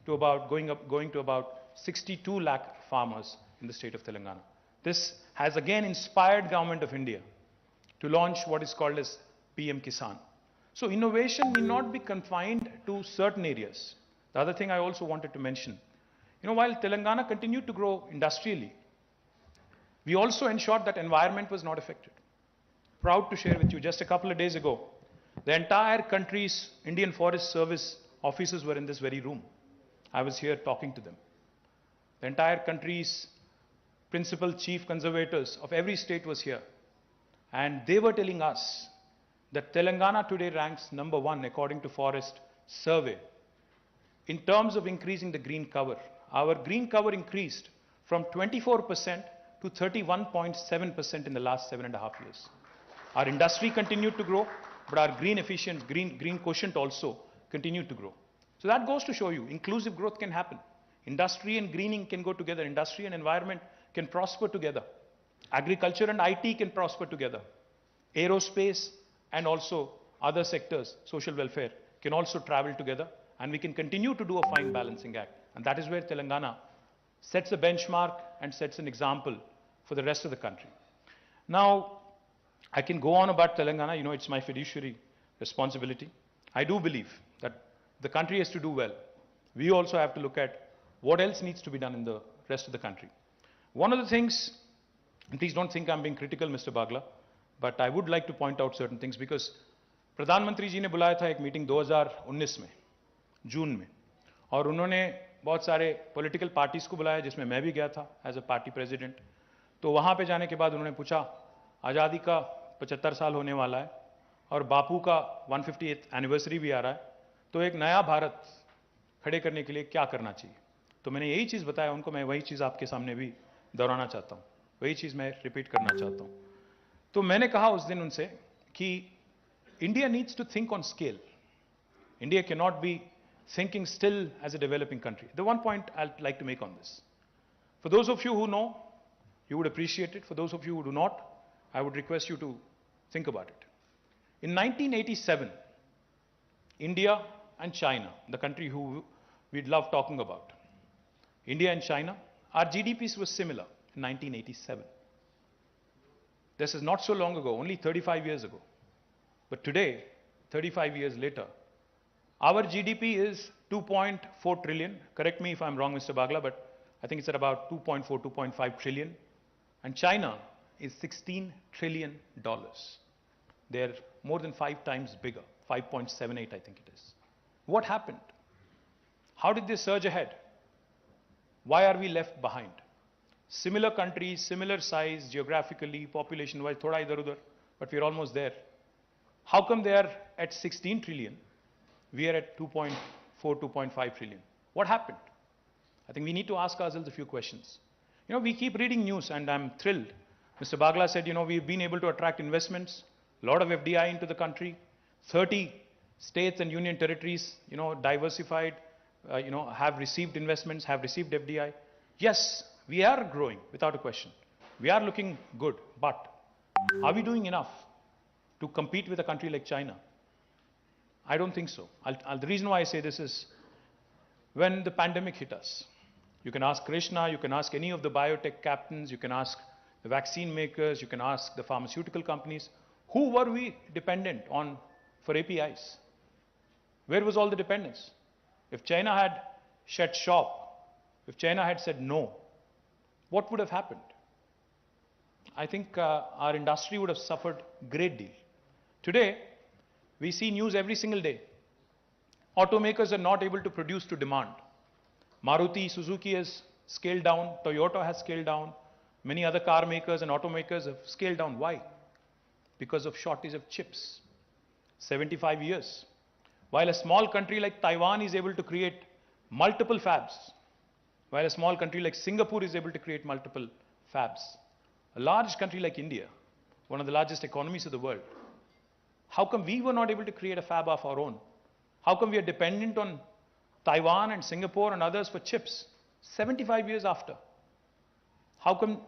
to about going to about 62 lakh farmers in the state of Telangana. This has again inspired Government of India to launch what is called as PM Kisan. So innovation need not be confined to certain areas. The other thing I also wanted to mention, you know, while Telangana continued to grow industrially, we also ensured that environment was not affected. Proud to share with you, just a couple of days ago, the entire country's Indian Forest Service officers were in this very room. I was here talking to them. The entire country's principal chief conservators of every state was here. And they were telling us that Telangana today ranks number 1 according to Forest Survey in terms of increasing the green cover. Our green cover increased from 24% to 31.7% in the last 7.5 years. Our industry continued to grow, but our green quotient also continued to grow. So that goes to show you, inclusive growth can happen. Industry and greening can go together. Industry and environment can prosper together. Agriculture and IT can prosper together. Aerospace and also other sectors, social welfare, can also travel together, and we can continue to do a fine balancing act. And that is where Telangana sets a benchmark and sets an example for the rest of the country. Now, I can go on about Telangana. You know, it's my fiduciary responsibility. I do believe that the country has to do well. We also have to look at what else needs to be done in the rest of the country. One of the things, and please don't think I'm being critical, Mr. Bagla, but I would like to point out certain things because प्रधानमंत्री जी ने बुलाया था एक meeting 2019 में, जून में, और उन्होंने बहुत सारे पॉलिटिकल पार्टीज को बुलाया जिसमें मैं भी गया था एज अ पार्टी प्रेसिडेंट. तो वहाँ पे जाने के बाद उन्होंने पूछा, आज़ादी का 75 साल होने वाला है और बापू का 150th एनिवर्सरी भी आ रहा है, तो एक नया भारत खड़े करने के लिए क्या करना चाहिए. तो मैंने यही चीज़ बताया उनको. मैं वही चीज़ आपके सामने भी दोहराना चाहता हूँ, वही चीज़ मैं रिपीट करना चाहता हूँ. तो मैंने कहा उस दिन उनसे कि India needs to think on scale. India cannot be thinking still as a developing country. The one point I'd like to make on this. For those of you who know, you would appreciate it. For those of you who do not, I would request you to think about it. In 1987, India and China, the country who we'd love talking about, India and China, our GDPs were similar in 1987. This is not so long ago, only 35 years ago. But today, 35 years later, our GDP is 2.4 trillion. Correct me if I'm wrong, Mr. Bagla, but I think it's at about 2.4, 2.5 trillion. And China is $16 trillion. They're more than 5 times bigger, 5.78 I think it is. What happened? How did they surge ahead? Why are we left behind? Similar countries, similar size, geographically, population-wise, thoda idhar udhar, but we're almost there. How come they are at 16 trillion? We are at 2.4, 2.5 trillion. What happened? I think we need to ask ourselves a few questions. We keep reading news and I'm thrilled. Mr. Bagla said, we've been able to attract investments, a lot of FDI into the country, 30 states and union territories, diversified, have received investments, have received FDI. Yes, we are growing without a question. We are looking good, but are we doing enough to compete with a country like China? I don't think so. The reason why I say this is, when the pandemic hit us, you can ask Krishna, you can ask any of the biotech captains, you can ask the vaccine makers, you can ask the pharmaceutical companies, who were we dependent on for APIs? Where was all the dependence? If China had shut shop, if China had said no, what would have happened? I think our industry would have suffered a great deal. Today, we see news every single day. Automakers are not able to produce to demand. Maruti, Suzuki has scaled down, Toyota has scaled down, many other car makers and automakers have scaled down. Why? Because of shortage of chips. 75 years. While a small country like Taiwan is able to create multiple fabs, while a small country like Singapore is able to create multiple fabs, a large country like India, one of the largest economies of the world, how come we were not able to create a fab of our own? How come we are dependent on Taiwan and Singapore and others for chips 75 years after? How come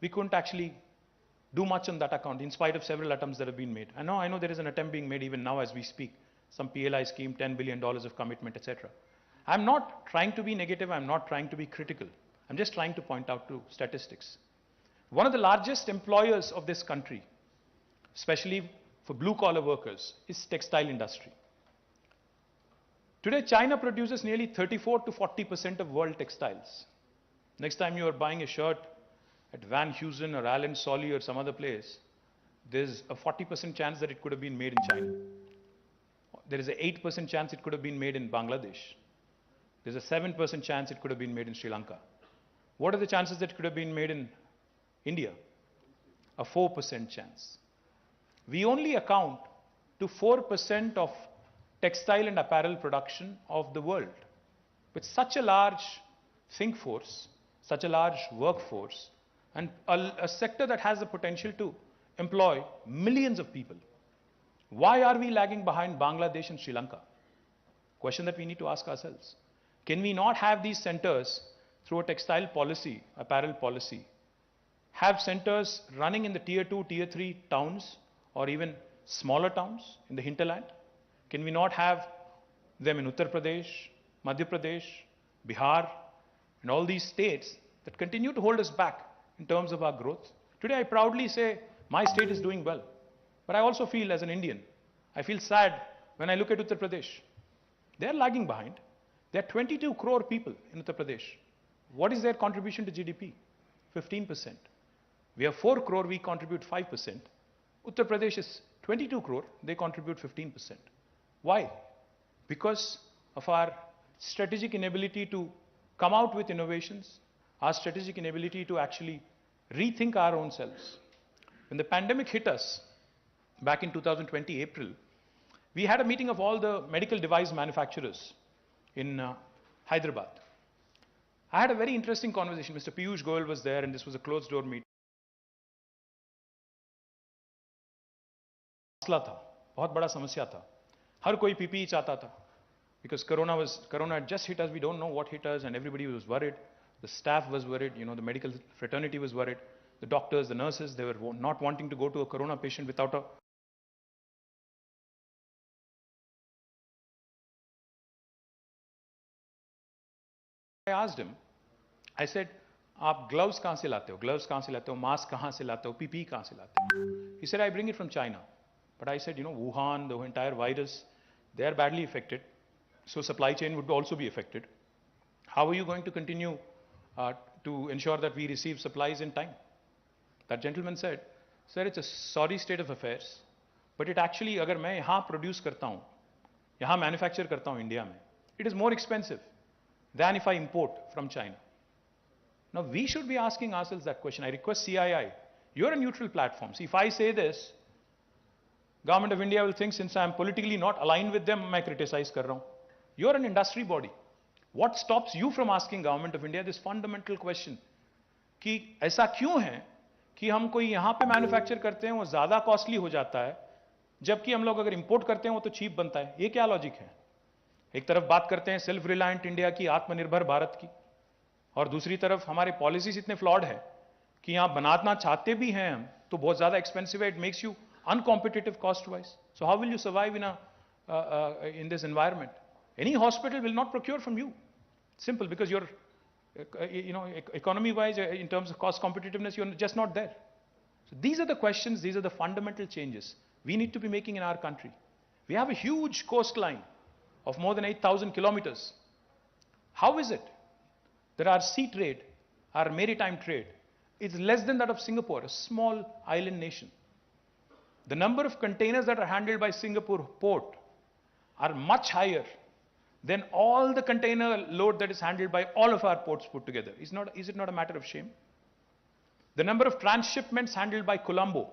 we couldn't actually do much on that account in spite of several attempts that have been made? I know there is an attempt being made even now as we speak. Some PLI scheme, $10 billion of commitment, etc. I'm not trying to be negative. I'm not trying to be critical. I'm just trying to point out to statistics. One of the largest employers of this country, especially for blue-collar workers, is textile industry. Today, China produces nearly 34 to 40% of world textiles. Next time you are buying a shirt at Van Heusen or Allen Solly or some other place, there's a 40% chance that it could have been made in China. There is an 8% chance it could have been made in Bangladesh. There's a 7% chance it could have been made in Sri Lanka. What are the chances that it could have been made in India? A 4% chance. We only account to 4% of textile and apparel production of the world. With such a large think force, such a large workforce, and a sector that has the potential to employ millions of people, why are we lagging behind Bangladesh and Sri Lanka? Question that we need to ask ourselves. Can we not have these centers through a textile policy, apparel policy, have centers running in the tier 2, tier 3 towns or even smaller towns in the hinterland? Can we not have them in Uttar Pradesh, Madhya Pradesh, Bihar, and all these states that continue to hold us back in terms of our growth? Today, I proudly say my state is doing well. But I also feel, as an Indian, I feel sad when I look at Uttar Pradesh. They're lagging behind. There are 22 crore people in Uttar Pradesh. What is their contribution to GDP? 15%. We have 4 crore, we contribute 5%. Uttar Pradesh is 22 crore, they contribute 15%. Why? Because of our strategic inability to come out with innovations, our strategic inability to actually rethink our own selves. When the pandemic hit us back in 2020, April, we had a meeting of all the medical device manufacturers in Hyderabad. I had a very interesting conversation. Mr. Piyush Goyal was there, and this was a closed-door meeting. मसला था, बहुत बड़ा समस्या था. हर कोई PPE चाहता था. Because Corona had just hit us, we don't know what hit us, and everybody was worried. The staff was worried, the medical fraternity was worried. The doctors, the nurses, they were not wanting to go to a Corona patient without a I asked him, I said, आप gloves कहाँ से लाते हो? Gloves कहाँ से लाते हो? Mask कहाँ से लाते हो? PPE कहाँ से लाते हो? He said, I bring it from China. But I said, Wuhan, the entire virus, they are badly affected. So supply chain would also be affected. How are you going to continue to ensure that we receive supplies in time? That gentleman said, sir, it's a sorry state of affairs. But it actually, अगर मैं यहाँ produce करता हूँ, यहाँ manufacture करता हूँ India में, it is more expensive than if I import from China. Now, we should be asking ourselves that question. I request CII, you're a neutral platform. See, if I say this, Government of India will think, since I'm politically not aligned with them, मैं criticize कर रहा हूँ. You're an industry body. What stops you from asking government of India this fundamental question? कि ऐसा क्यों है कि हम कोई यहां पे मैन्युफैक्चर करते हैं वो ज्यादा कॉस्टली हो जाता है, जबकि हम लोग अगर इंपोर्ट करते हैं वो तो चीप बनता है? ये क्या लॉजिक है? एक तरफ बात करते हैं सेल्फ रिलायंट इंडिया की, आत्मनिर्भर भारत की, और दूसरी तरफ हमारे पॉलिसीज इतने फ्लॉड है कि यहां बनाना चाहते भी हैं हम तो बहुत ज्यादा एक्सपेंसिव है. It makes you uncompetitive cost wise. So how will you survive in this environment? Any hospital will not procure from you. Simple, because you're, economy-wise, in terms of cost competitiveness, you're just not there. So these are the questions, these are the fundamental changes we need to be making in our country. We have a huge coastline of more than 8,000 kilometers. How is it that our sea trade, our maritime trade, is less than that of Singapore, a small island nation? The number of containers that are handled by Singapore port are much higher than all the container load that is handled by all of our ports put together. Is it not a matter of shame? The number of transshipments handled by Colombo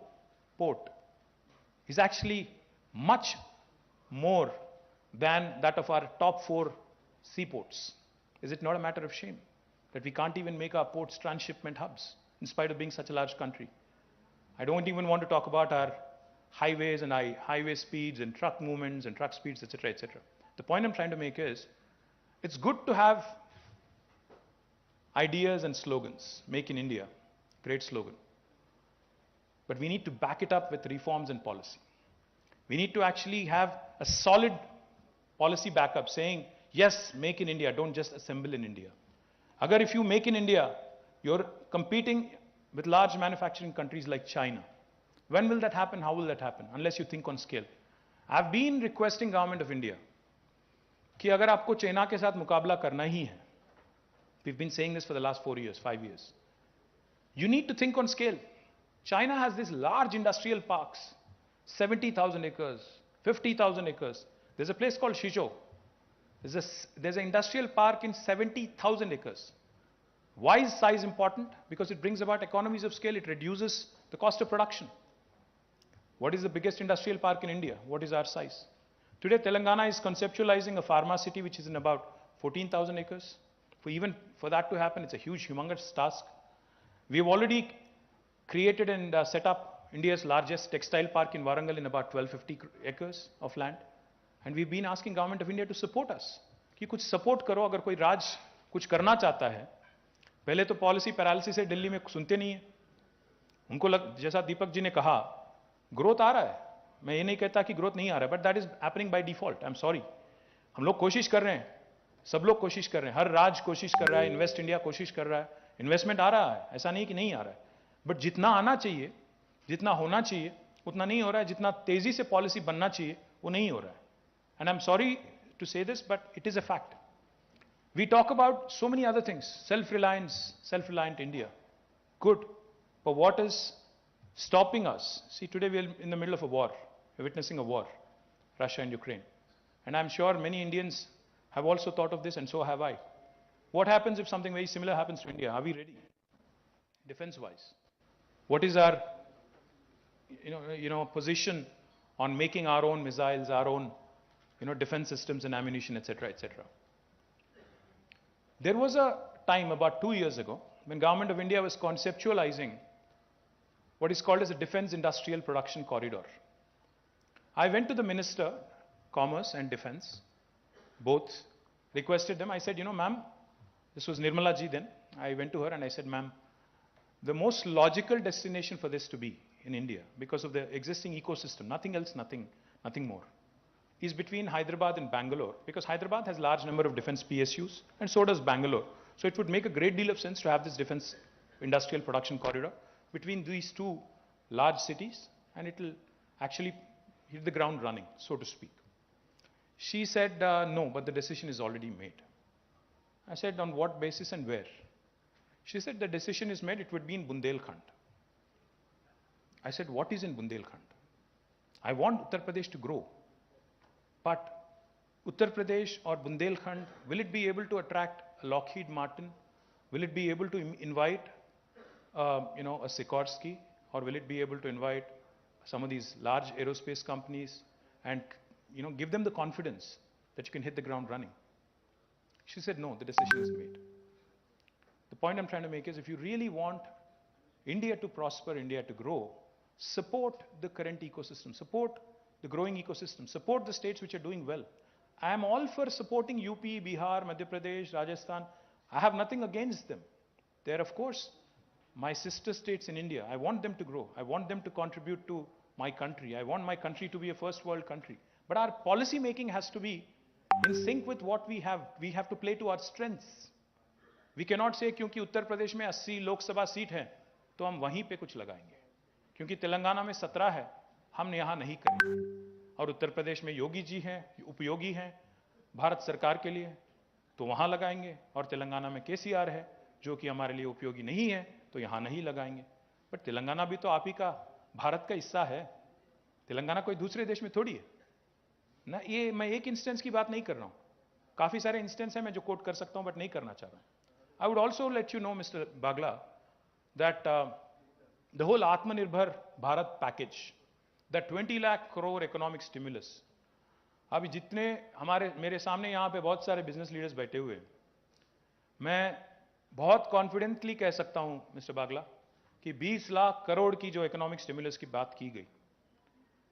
port is actually much more than that of our top 4 seaports. Is it not a matter of shame that we can't even make our ports transshipment hubs in spite of being such a large country? I don't even want to talk about our highways and highway speeds and truck movements and truck speeds, etc., etc. The point I'm trying to make is, it's good to have ideas and slogans. Make in India, great slogan. But we need to back it up with reforms and policy. We need to actually have a solid policy backup saying, yes, make in India, don't just assemble in India. Agar if you make in India, you're competing with large manufacturing countries like China. When will that happen? How will that happen? Unless you think on scale. I've been requesting government of India कि अगर आपको China के साथ मुकाबला करना ही है, we've been saying this for the last 4 years, 5 years, you need to think on scale. China has these large industrial parks, 70,000 acres, 50,000 acres. There's a place called Shizhou. There's an industrial park in 70,000 acres. Why is size important? Because it brings about economies of scale. It reduces the cost of production. What is the biggest industrial park in India? What is our size? Today, Telangana is conceptualizing a pharma city which is in about 14,000 acres. Even for that to happen, it's a huge, humongous task. We've already created and set up India's largest textile park in Warangal in about 1250 acres of land. And we've been asking government of India to support us. कि कुछ support करो, अगर कोई राज कुछ करना चाहता है. पहले तो policy paralysis से दिल्ली में सुनते नहीं है. उनको जैसा दीपक जी ने कहा, growth आ रहा है. मैं ये नहीं कहता कि growth नहीं आ रहा है, but that is happening by default. I'm sorry. हम लोग कोशिश कर रहे हैं. सब लोग कोशिश कर रहे हैं. हर राज कोशिश कर रहा है. इन्वेस्ट इंडिया कोशिश कर रहा है. इन्वेस्टमेंट आ रहा है. ऐसा नहीं कि नहीं आ रहा है. बट जितना आना चाहिए, जितना होना चाहिए, उतना नहीं हो रहा है. जितना तेजी से पॉलिसी बनना चाहिए, वो नहीं हो रहा है. And I'm sorry to say this, but it is a fact. We talk about so many other things. Self-reliance, self-reliant India. Good. But what is stopping us? See, today we are in the middle of a war. We're witnessing a war. Russia and Ukraine. And I'm sure many Indians have also thought of this, and so have I. What happens if something very similar happens to India? Are we ready? Defense-wise. What is our position on making our own missiles, our own defense systems and ammunition, etc., etc. There was a time about 2 years ago when Government of India was conceptualizing what is called as a defense industrial production corridor. I went to the Minister, Commerce and Defense, both, requested them. I said, ma'am, this was Nirmala ji then. I went to her and I said, ma'am, the most logical destination for this to be in India, because of the existing ecosystem, nothing else, nothing more, is between Hyderabad and Bangalore, because Hyderabad has a large number of defense PSUs, and so does Bangalore. So it would make a great deal of sense to have this defense industrial production corridor between these two large cities, and it will actually hit the ground running, so to speak. She said, no, but the decision is already made. I said, on what basis and where? She said, the decision is made, it would be in Bundelkhand. I said, what is in Bundelkhand? I want Uttar Pradesh to grow. But Uttar Pradesh or Bundelkhand, will it be able to attract a Lockheed Martin? Will it be able to invite, a Sikorsky? Or will it be able to invite some of these large aerospace companies and, give them the confidence that you can hit the ground running? She said, no, the decision is made. The point I'm trying to make is if you really want India to prosper, India to grow, support the current ecosystem, support the growing ecosystem, support the states which are doing well. I am all for supporting UP, Bihar, Madhya Pradesh, Rajasthan. I have nothing against them. They are, of course, my sister states in India. I want them to grow. I want them to contribute to my country. I want my country to be a first world country. But our policy making has to be in sync with what we have. We have to play to our strengths. We cannot say क्योंकि उत्तर प्रदेश में 80 Lok Sabha seat है तो हम वहीं पे कुछ लगाएंगे, क्योंकि तेलंगाना में 17 है, हम यहाँ नहीं करेंगे, और उत्तर प्रदेश में योगी जी हैं, उपयोगी हैं भारत सरकार के लिए, तो वहाँ लगाएंगे, और तेलंगाना में KCR है जो कि हमारे लिए उपयोगी नहीं है, तो यहाँ नहीं लगाएंगे. पर तेलंगाना भी तो आप ही का भारत का हिस्सा है. तेलंगाना कोई दूसरे देश में थोड़ी है ना. ये मैं एक इंस्टेंस की बात नहीं कर रहा हूँ, काफी सारे इंस्टेंस हैं मैं जो कोट कर सकता हूँ, बट नहीं करना चाह रहा हूँ. I would also let you know, Mr. Bagla, that the whole Atmanirbhar Bharat package, that 20 lakh crore economic stimulus, अभी जितने मेरे सामने यहाँ पे बहुत सारे बिजनेस लीडर्स बैठे हुए हैं, मैं बहुत कॉन्फिडेंटली कह सकता हूँ मिस्टर बागला कि 20 लाख करोड़ की जो इकोनॉमिक स्टिमुलस की बात की गई,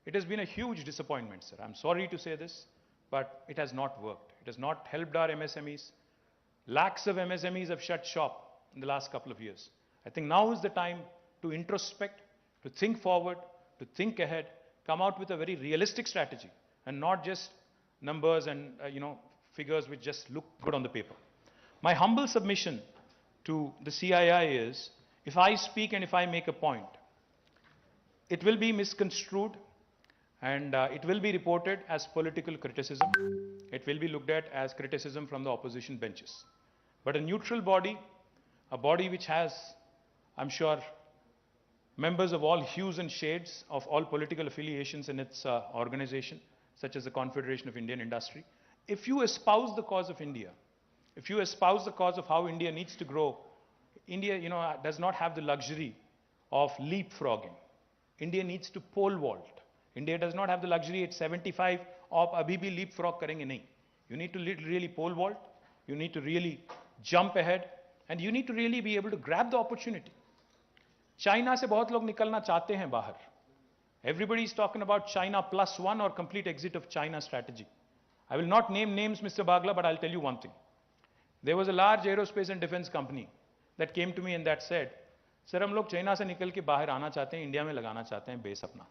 it has been a huge disappointment, sir. I'm sorry to say this, but it has not worked. It has not helped our MSMEs. Lakhs of MSMEs have shut shop in the last couple of years. I think now is the time to introspect, to think forward, to think ahead, come out with a very realistic strategy and not just numbers and figures which just look good on the paper. My humble submission to the CII is, if I speak and if I make a point, it will be misconstrued and it will be reported as political criticism. It will be looked at as criticism from the opposition benches. But a neutral body, a body which has, I'm sure, members of all hues and shades of all political affiliations in its organization, such as the Confederation of Indian Industry, if you espouse the cause of India, if you espouse the cause of how India needs to grow, India, does not have the luxury of leapfrogging. India needs to pole vault. India does not have the luxury at 75 of abhi bhi leapfrog karenge nahi. You need to really pole vault. You need to really jump ahead, and you need to really be able to grab the opportunity. China se bahut log nikalna chahte hain bahar. Everybody is talking about China +1 or complete exit of China strategy. I will not name names, Mr. Bagla, but I'll tell you one thing. There was a large aerospace and defense company that came to me and that said, sir, हम लोग China से निकल के बाहर आना चाहते हैं, India में लगाना चाहते हैं बेस अपना.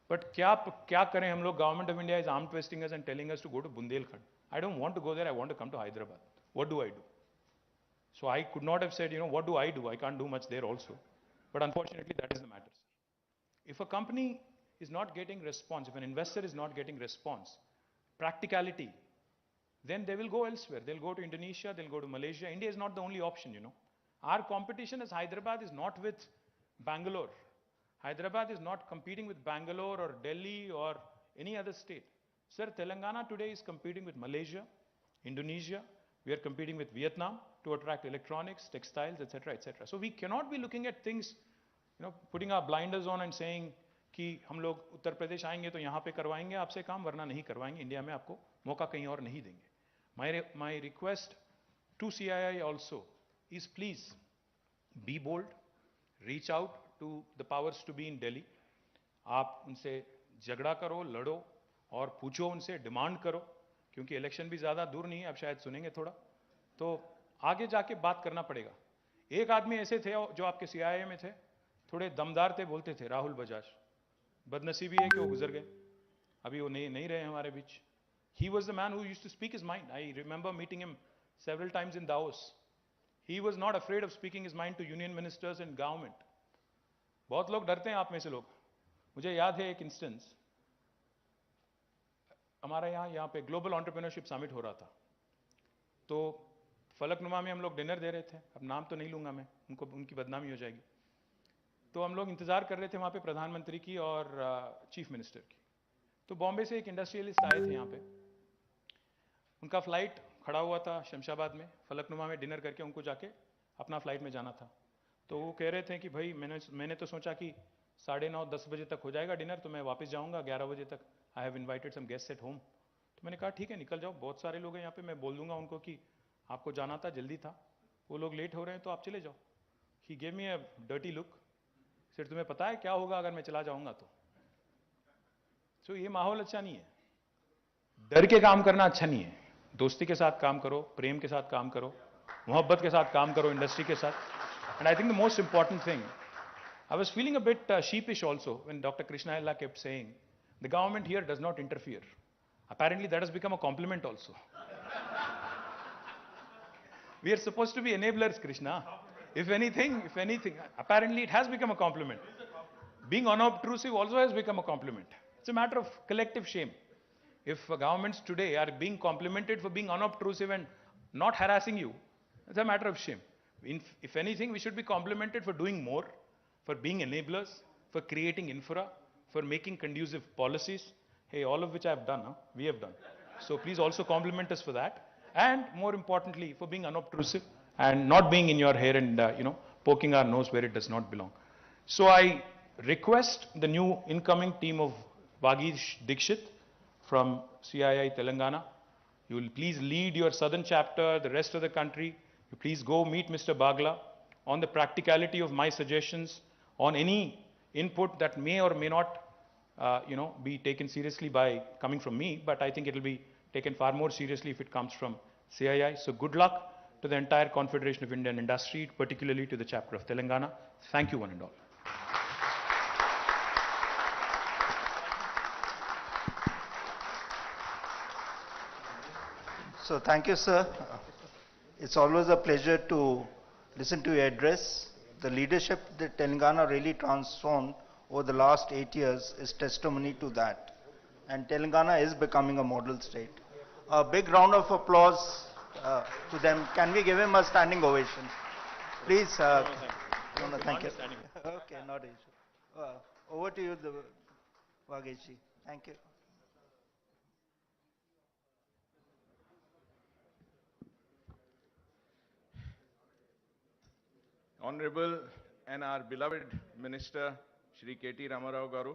But क्या करें हम लोग? Government of India is arm twisting us and telling us to go to Bundelkhand. I don't want to go there. I want to come to Hyderabad. What do I do? So I could not have said, what do? I can't do much there also. But unfortunately, that is the matter. If a company is not getting response, if an investor is not getting response, practicality, then they will go elsewhere. They'll go to Indonesia, they'll go to Malaysia. India is not the only option, Our competition as Hyderabad is not with Bangalore. Hyderabad is not competing with Bangalore or Delhi or any other state. Sir, Telangana today is competing with Malaysia, Indonesia. We are competing with Vietnam to attract electronics, textiles, etc., etc. So we cannot be looking at things, putting our blinders on and saying कि हम लोग उत्तर प्रदेश आएंगे तो यहाँ पे करवाएंगे आपसे काम, वरना नहीं करवाएंगे. इंडिया में आपको मौका कहीं और नहीं देंगे. My request to CII also is please be bold, reach out to the powers to be in Delhi. आप उनसे झगड़ा करो, लड़ो और पूछो उनसे, डिमांड करो, क्योंकि इलेक्शन भी ज़्यादा दूर नहीं है, अब शायद सुनेंगे थोड़ा, तो आगे जाके बात करना पड़ेगा. एक आदमी ऐसे थे जो आपके CII में थे, थोड़े दमदार थे, बोलते थे, राहुल बजाज. बदनसीबी है कि वो गुजर गए, अभी वो नहीं रहे हमारे बीच. He was the man who used to speak his mind. I remember meeting him several times in Davos. He was not afraid of speaking his mind to union ministers and government. बहुत लोग डरते हैं आप में से लोग. मुझे याद है एक इंस्टेंस, हमारा यहाँ पे ग्लोबल एंटरप्रेन्योरशिप समिट हो रहा था, तो फलकनुमा में हम लोग डिनर दे रहे थे. अब नाम तो नहीं लूंगा मैं, उनकी बदनामी हो जाएगी. तो हम लोग इंतजार कर रहे थे वहाँ पे प्रधानमंत्री की और चीफ मिनिस्टर की. तो बॉम्बे से एक इंडस्ट्रियलिस्ट आए थे यहाँ पे, उनका फ्लाइट खड़ा हुआ था शमशाबाद में, फलकनुमा में डिनर करके उनको जाके अपना फ्लाइट में जाना था. तो वो कह रहे थे कि भाई मैंने तो सोचा कि 9:30-10 बजे तक हो जाएगा डिनर, तो मैं वापस जाऊंगा 11 बजे तक. I have invited some guests at home. तो मैंने कहा ठीक है निकल जाओ, बहुत सारे लोग हैं यहाँ पे, मैं बोल दूंगा उनको कि आपको जाना था, जल्दी था, वो लोग लेट हो रहे हैं तो आप चले जाओ. He gave me a dirty look. सिर्फ तुम्हें पता है क्या होगा अगर मैं चला जाऊंगा तो. सो ये माहौल अच्छा नहीं है. डर के काम करना अच्छा नहीं है. दोस्ती के साथ काम करो, प्रेम के साथ काम करो, मोहब्बत के साथ काम करो, इंडस्ट्री के साथ. And I think the most important thing, I was feeling a bit sheepish also when Dr. Krishna Ella kept saying, the government here does not interfere. Apparently that has become a compliment also. We are supposed to be enablers, Krishna. If anything, apparently it has become a compliment. Being unobtrusive also has become a compliment. It's a matter of collective shame. If governments today are being complimented for being unobtrusive and not harassing you, it's a matter of shame. If anything, we should be complimented for doing more, for being enablers, for creating infra, for making conducive policies. Hey, all of which I have done, huh? We have done. So please also compliment us for that. And more importantly, for being unobtrusive and not being in your hair and, poking our nose where it does not belong. So I request the new incoming team of Vagish Dikshit from CII Telangana. You will please lead your southern chapter, the rest of the country. You please go meet Mr. Bagla on the practicality of my suggestions, on any input that may or may not, be taken seriously by coming from me, but I think it will be taken far more seriously if it comes from CII. So good luck to the entire Confederation of Indian Industry, particularly to the chapter of Telangana. Thank you one and all. So thank you, sir. It's always a pleasure to listen to your address. The leadership that Telangana really transformed over the last 8 years is testimony to that. And Telangana is becoming a model state. A big round of applause to them. Can we give him a standing ovation? Please. No, thank you. Okay, not an issue. Over to you, Vageshi. Thank you. Honorable and our beloved Minister, Shri KT Ramarao Garu,